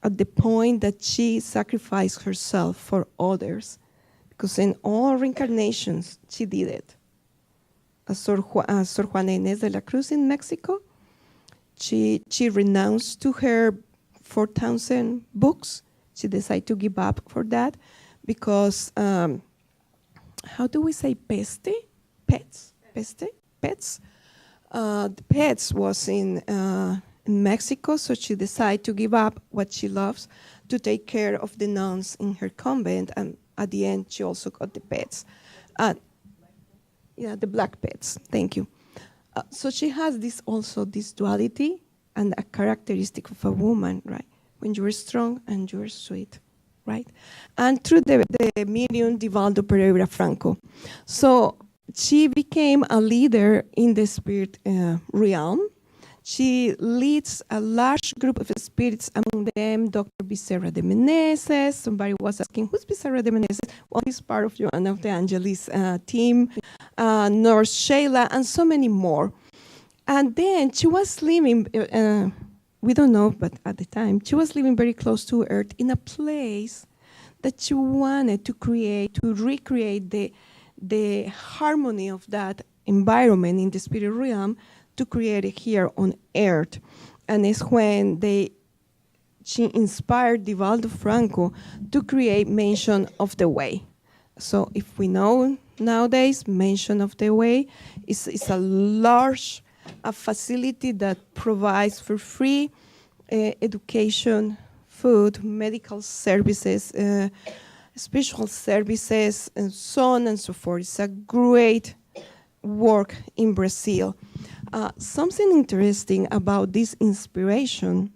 at the point that she sacrificed herself for others, because in all reincarnations she did it. As Sor Juana Inés de la Cruz in Mexico, she renounced to her 4,000 books. She decided to give up for that because, how do we say peste? Pets? Peste? Pets? The pets was in Mexico, so she decided to give up what she loves to take care of the nuns in her convent, and at the end she also got the pets. The black pets, thank you. So she has this duality and a characteristic of a woman, right? When you are strong and you are sweet, right? And through the medium Divaldo Pereira Franco. So she became a leader in the spirit realm. She leads a large group of spirits, among them Dr. Becerra de Meneses. Somebody was asking, who's Becerra de Meneses? Well, he's part of Joanna de Angelis team, Nurse Sheila, and so many more. And then she was living, we don't know, but at the time, she was living very close to Earth in a place that she wanted to recreate the harmony of that environment in the spirit realm, to create it here on Earth. And it's when she inspired Divaldo Franco to create Mention of the Way. So if we know nowadays, Mention of the Way is a large facility that provides for free education, food, medical services, spiritual services, and so on and so forth. It's a great work in Brazil. Something interesting about this inspiration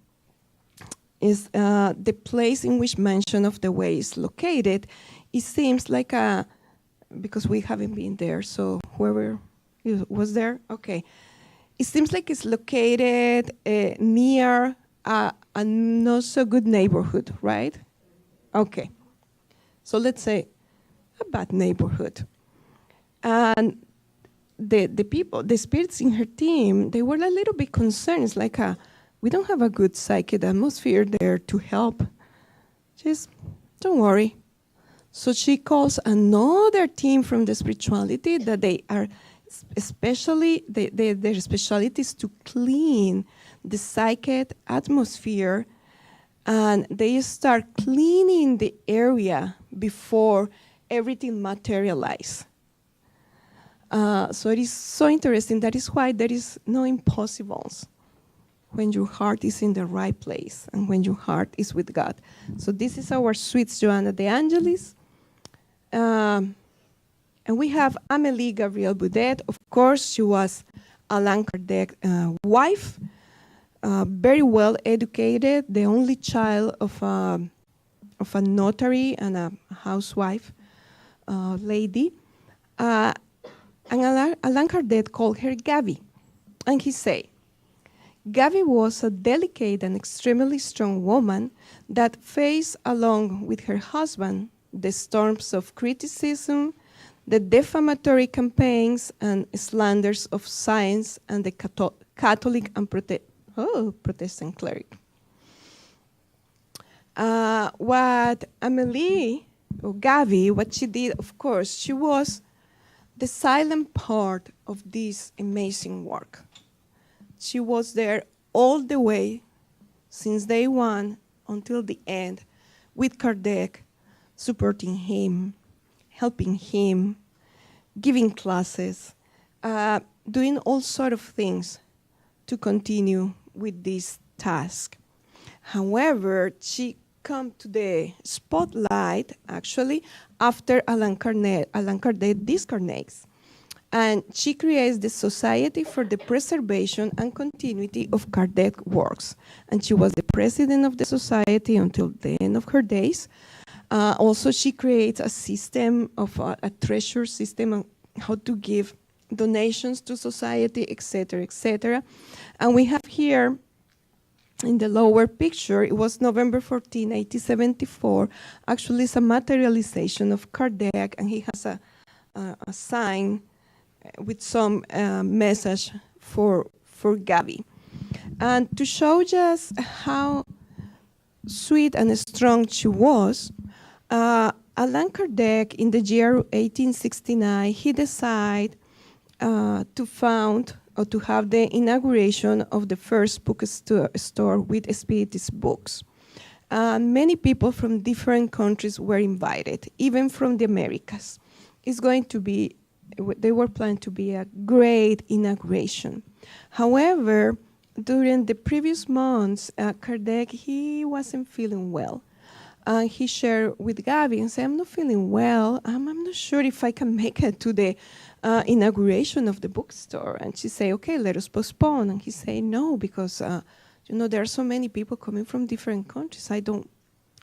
is the place in which mention of the way is located. It seems like because we haven't been there, so whoever was there, okay. It seems like it's located near a not so good neighborhood, right? Okay. So let's say a bad neighborhood. And the people, the spirits in her team, they were a little bit concerned. It's like, we don't have a good psychic atmosphere there to help. Just don't worry. So she calls another team from the spirituality that they are especially, their specialty is to clean the psychic atmosphere, and they start cleaning the area before everything materializes. So it is so interesting. That is why there is no impossibles when your heart is in the right place and when your heart is with God. So this is our sweet Joanna de Angelis. And we have Amélie Gabrielle Boudet. Of course, she was Allan Kardec's wife, very well educated, the only child of a notary and a housewife lady. And Allan Kardec called her Gavi. And he said, Gavi was a delicate and extremely strong woman that faced, along with her husband, the storms of criticism, the defamatory campaigns and slanders of science and the Catholic and Protestant cleric. What Amélie, or Gavi, what she did, of course, she was the silent part of this amazing work. She was there all the way, since day one until the end, with Kardec, supporting him, helping him, giving classes, doing all sorts of things to continue with this task. However, she came to the spotlight, actually, after Allan Kardec discarnates. And she creates the Society for the Preservation and Continuity of Kardec Works. And she was the president of the society until the end of her days. Also, she creates a system of a treasure system on how to give donations to society, etc., etc. And we have here in the lower picture, it was November 14, 1874. Actually, it's a materialization of Kardec, and he has a sign with some message for Gavi. And to show just how sweet and strong she was, Allan Kardec, in the year 1869, he decided to found or to have the inauguration of the first bookstore with Spiritist books. Many people from different countries were invited, even from the Americas. It's going to be, they were planned to be a great inauguration. However, during the previous months, Kardec, he wasn't feeling well. He shared with Gavi and said, I'm not feeling well. I'm not sure if I can make it to the inauguration of the bookstore. And she said, okay, let us postpone. And he said, no, because there are so many people coming from different countries. I don't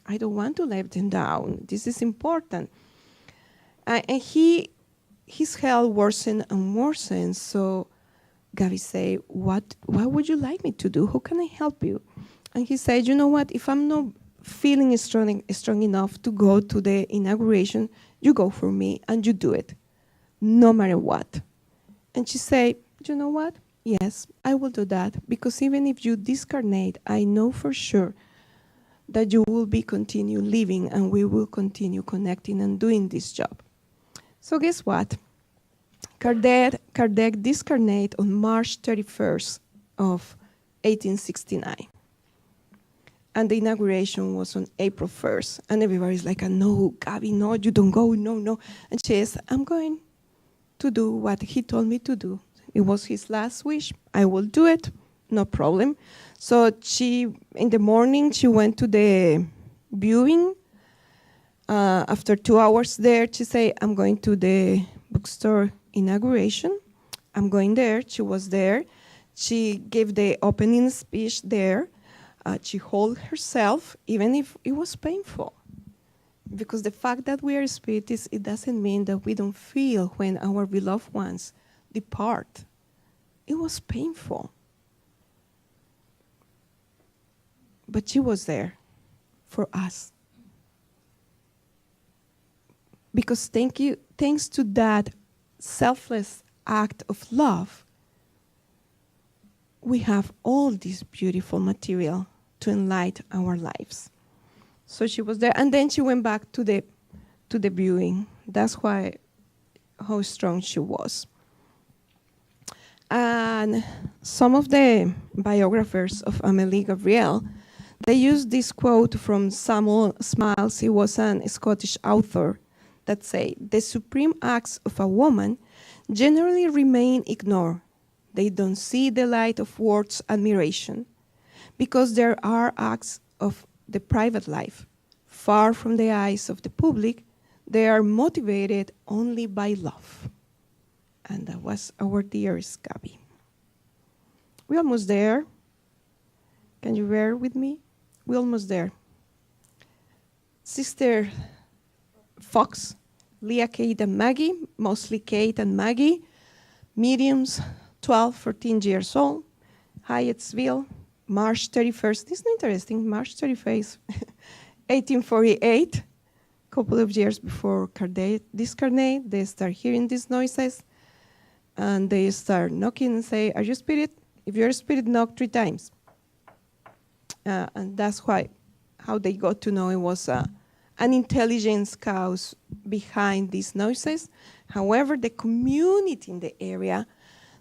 want to let them down. This is important. And his health worsened and worsened. So Gavi said, what would you like me to do? How can I help you? And he said, you know what, if I'm not feeling strong enough to go to the inauguration, you go for me and you do it, no matter what. And she said, you know what? Yes, I will do that, because even if you discarnate, I know for sure that you will be continue living and we will continue connecting and doing this job. So guess what? Kardec discarnate on March 31st of 1869. And the inauguration was on April 1st. And everybody's like, no, Gabi, no, you don't go, no. And she says, I'm going to do what he told me to do. It was his last wish. I will do it, no problem. So in the morning, she went to the viewing. After 2 hours there, she said, I'm going to the bookstore inauguration. I'm going there. She was there. She gave the opening speech there. She held herself, even if it was painful. Because the fact that we are spiritists, it doesn't mean that we don't feel when our beloved ones depart. It was painful. But she was there for us. Because thanks to that selfless act of love, we have all this beautiful material to enlighten our lives. So she was there, and then she went back to the viewing. That's how strong she was. And some of the biographers of Amélie Gabriel, they used this quote from Samuel Smiles. He was a Scottish author that say, the supreme acts of a woman generally remain ignored. They don't see the light of words' admiration because there are acts of the private life. Far from the eyes of the public, they are motivated only by love. And that was our dearest Gabby. We're almost there. Can you bear with me? We're almost there. Sister Fox, Leah, Kate, and Maggie, mostly Kate and Maggie, mediums, 12, 14 years old, Hyattsville, March 31st. This is interesting, March 31st, 1848, a couple of years before discarnate, they start hearing these noises, and they start knocking and say, are you a spirit? If you're a spirit, knock 3 times. And that's how they got to know it was an intelligence cause behind these noises. However, the community in the area,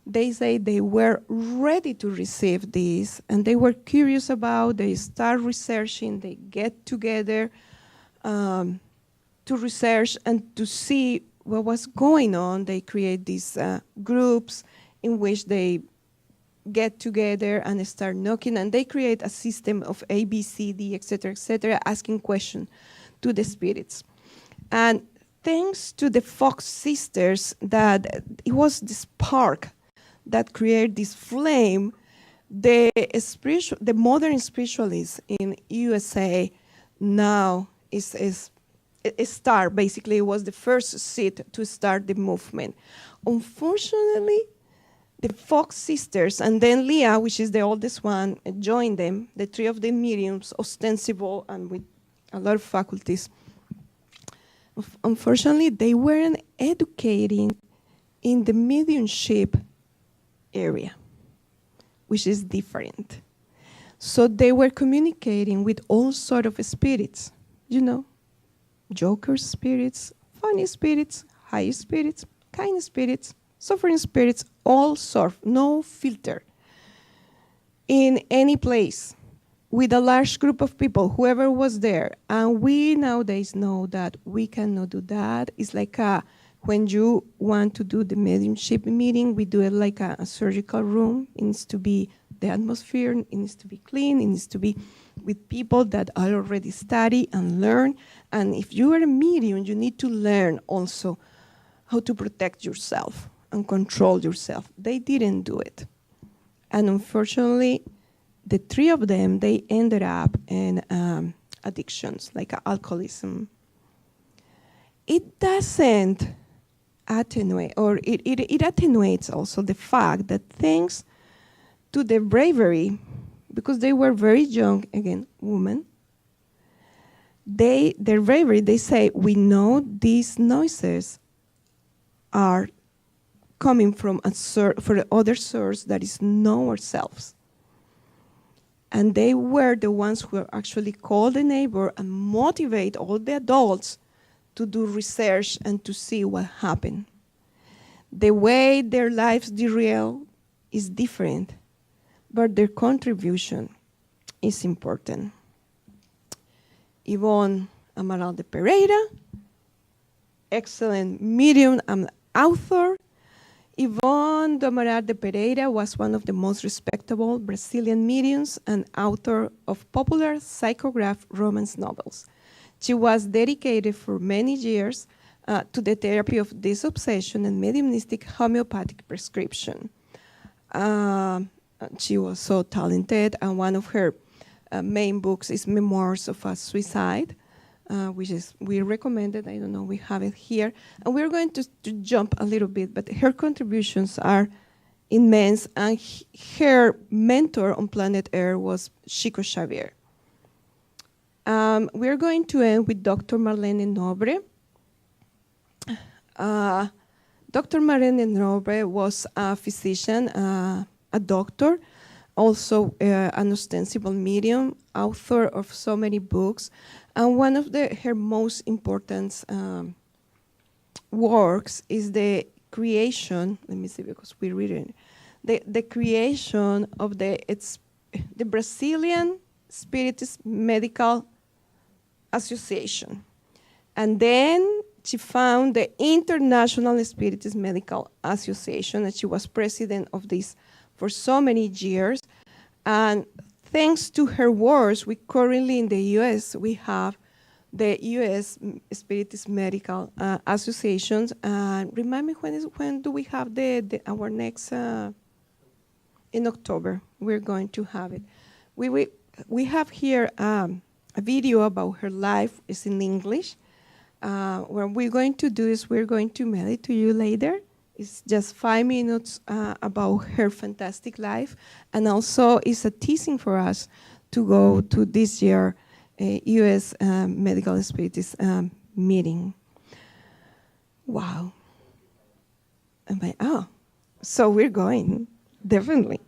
they say they were ready to receive this, and they were curious about. They start researching. They get together to research and to see what was going on. They create these groups in which they get together and start knocking, and they create a system of A, B, C, D, etc., asking questions to the spirits. And thanks to the Fox sisters, that it was the spark that created this flame, the modern spiritualists in USA now is a star. Basically, it was the first seed to start the movement. Unfortunately, the Fox sisters, and then Leah, which is the oldest one, joined them, the 3 of the mediums, ostensible and with a lot of faculties. Unfortunately, they weren't educating in the mediumship area, which is different. So they were communicating with all sorts of spirits, joker spirits, funny spirits, high spirits, kind spirits, suffering spirits, all sorts, no filter. In any place, with a large group of people, whoever was there, and we nowadays know that we cannot do that. It's like when you want to do the mediumship meeting, we do it like a surgical room. It needs to be the atmosphere, it needs to be clean, it needs to be with people that are already study and learn. And if you are a medium, you need to learn also how to protect yourself and control yourself. They didn't do it. And unfortunately, the 3 of them, they ended up in addictions, like alcoholism. It doesn't attenuate, or it attenuates also the fact that thanks to the bravery, because they were very young, again, women, their bravery, they say, we know these noises are coming from for other source that is not ourselves. And they were the ones who actually called the neighbor and motivate all the adults to do research and to see what happened. The way their lives derail is different, but their contribution is important. Yvonne Amaral de Pereira, excellent medium and author. Yvonne Amaral de Pereira was one of the most respectable Brazilian mediums and author of popular psychograph romance novels. She was dedicated for many years to the therapy of this obsession and mediumistic homeopathic prescription. She was so talented, and one of her main books is Memoirs of a Suicide, which is we recommended. I don't know, we have it here, and we're going to jump a little bit, but her contributions are immense, and her mentor on planet Earth was Chico Xavier. We're going to end with Dr. Marlene Nobre. Dr. Marlene Nobre was a physician, a doctor, also an ostensible medium, author of so many books, and one of her most important works is the creation. Let me see, because we're reading the creation of the Brazilian Spiritist Medical Association, and then she found the International Spiritist Medical Association, and she was president of this for so many years. And thanks to her works, we currently in the U.S. we have the U.S. Spiritist Medical Associations. Remind me, when do we have our next? In October, we're going to have it. We have here a video about her life. It's in English. What we're going to do is we're going to mail it to you later. It's just 5 minutes about her fantastic life, and also it's a teasing for us to go to this year U.S. Medical Spiritist meeting. Wow. So we're going, definitely.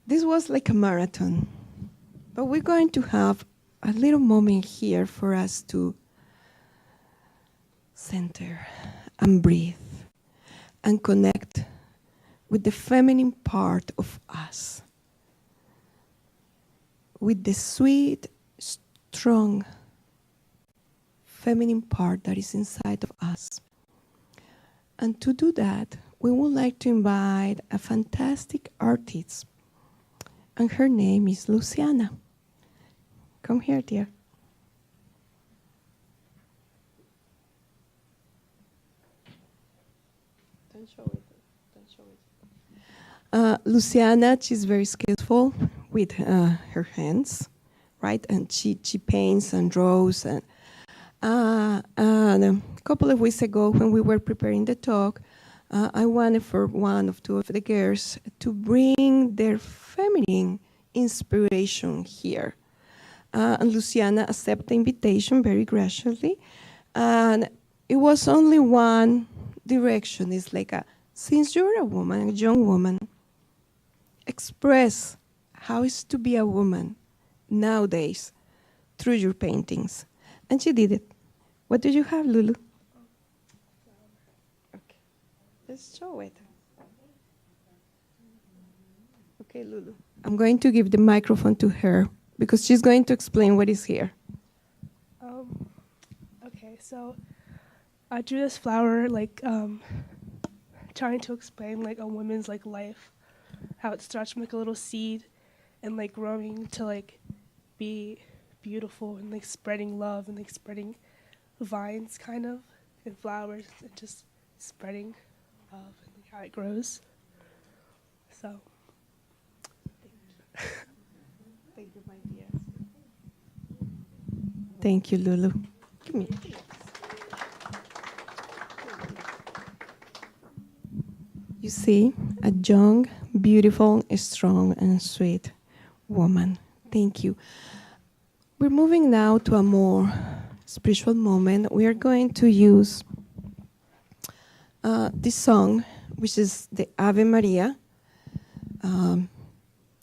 This was like a marathon, but we're going to have a little moment here for us to center and breathe and connect with the feminine part of us, with the sweet, strong feminine part that is inside of us. And to do that, we would like to invite a fantastic artist, and her name is Luciana. Come here, dear. Don't show it. Luciana, she's very skillful with her hands, right? And she paints and draws. And a couple of weeks ago, when we were preparing the talk, I wanted for one of two of the girls to bring their feminine inspiration here. And Luciana accepted the invitation very graciously. And it was only one direction. It's like, since you're a woman, a young woman, express how it's to be a woman nowadays through your paintings. And she did it. What do you have, Lulu? Okay. Let's show it. Okay, Lulu. I'm going to give the microphone to her because she's going to explain what is here. Okay, so I drew this flower, trying to explain a woman's life, how it starts from a little seed, and growing to be beautiful and spreading love and spreading vines kind of and flowers and just spreading love and how it grows. So. Thank you, my dear. Thank you, Lulu. Give me. You see, a young, beautiful, strong, and sweet woman. Thank you. We're moving now to a more spiritual moment. We are going to use this song, which is the Ave Maria.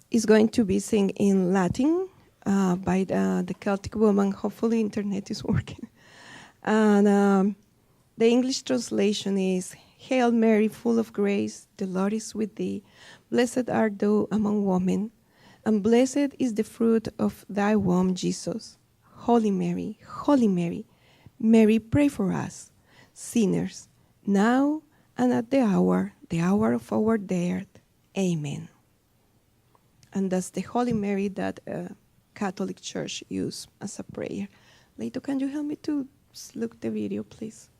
Is going to be sung in Latin by the Celtic woman. Hopefully internet is working. And the English translation is, Hail Mary, full of grace, the Lord is with thee. Blessed art thou among women, and blessed is the fruit of thy womb, Jesus. Holy Mary, Mary, pray for us, sinners, now and at the hour of our death. Amen. And that's the Holy Mary that Catholic Church use as a prayer. Leito, can you help me to look the video, please?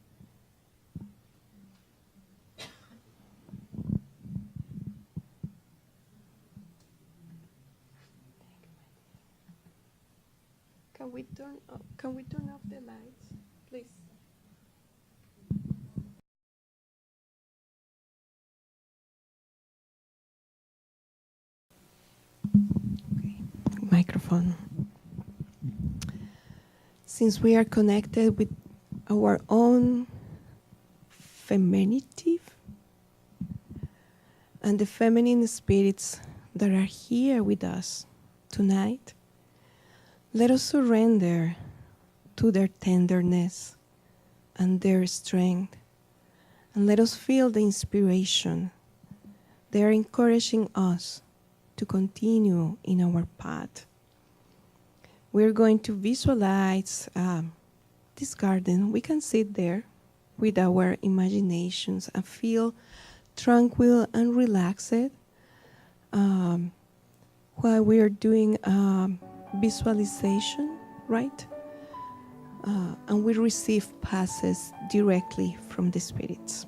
Can we turn off the lights, please? Okay. Microphone. Since we are connected with our own femininity and the feminine spirits that are here with us tonight, let us surrender to their tenderness and their strength, and let us feel the inspiration. They are encouraging us to continue in our path. We're going to visualize this garden. We can sit there with our imaginations and feel tranquil and relaxed while we are doing visualization, right? And we receive passes directly from the spirits.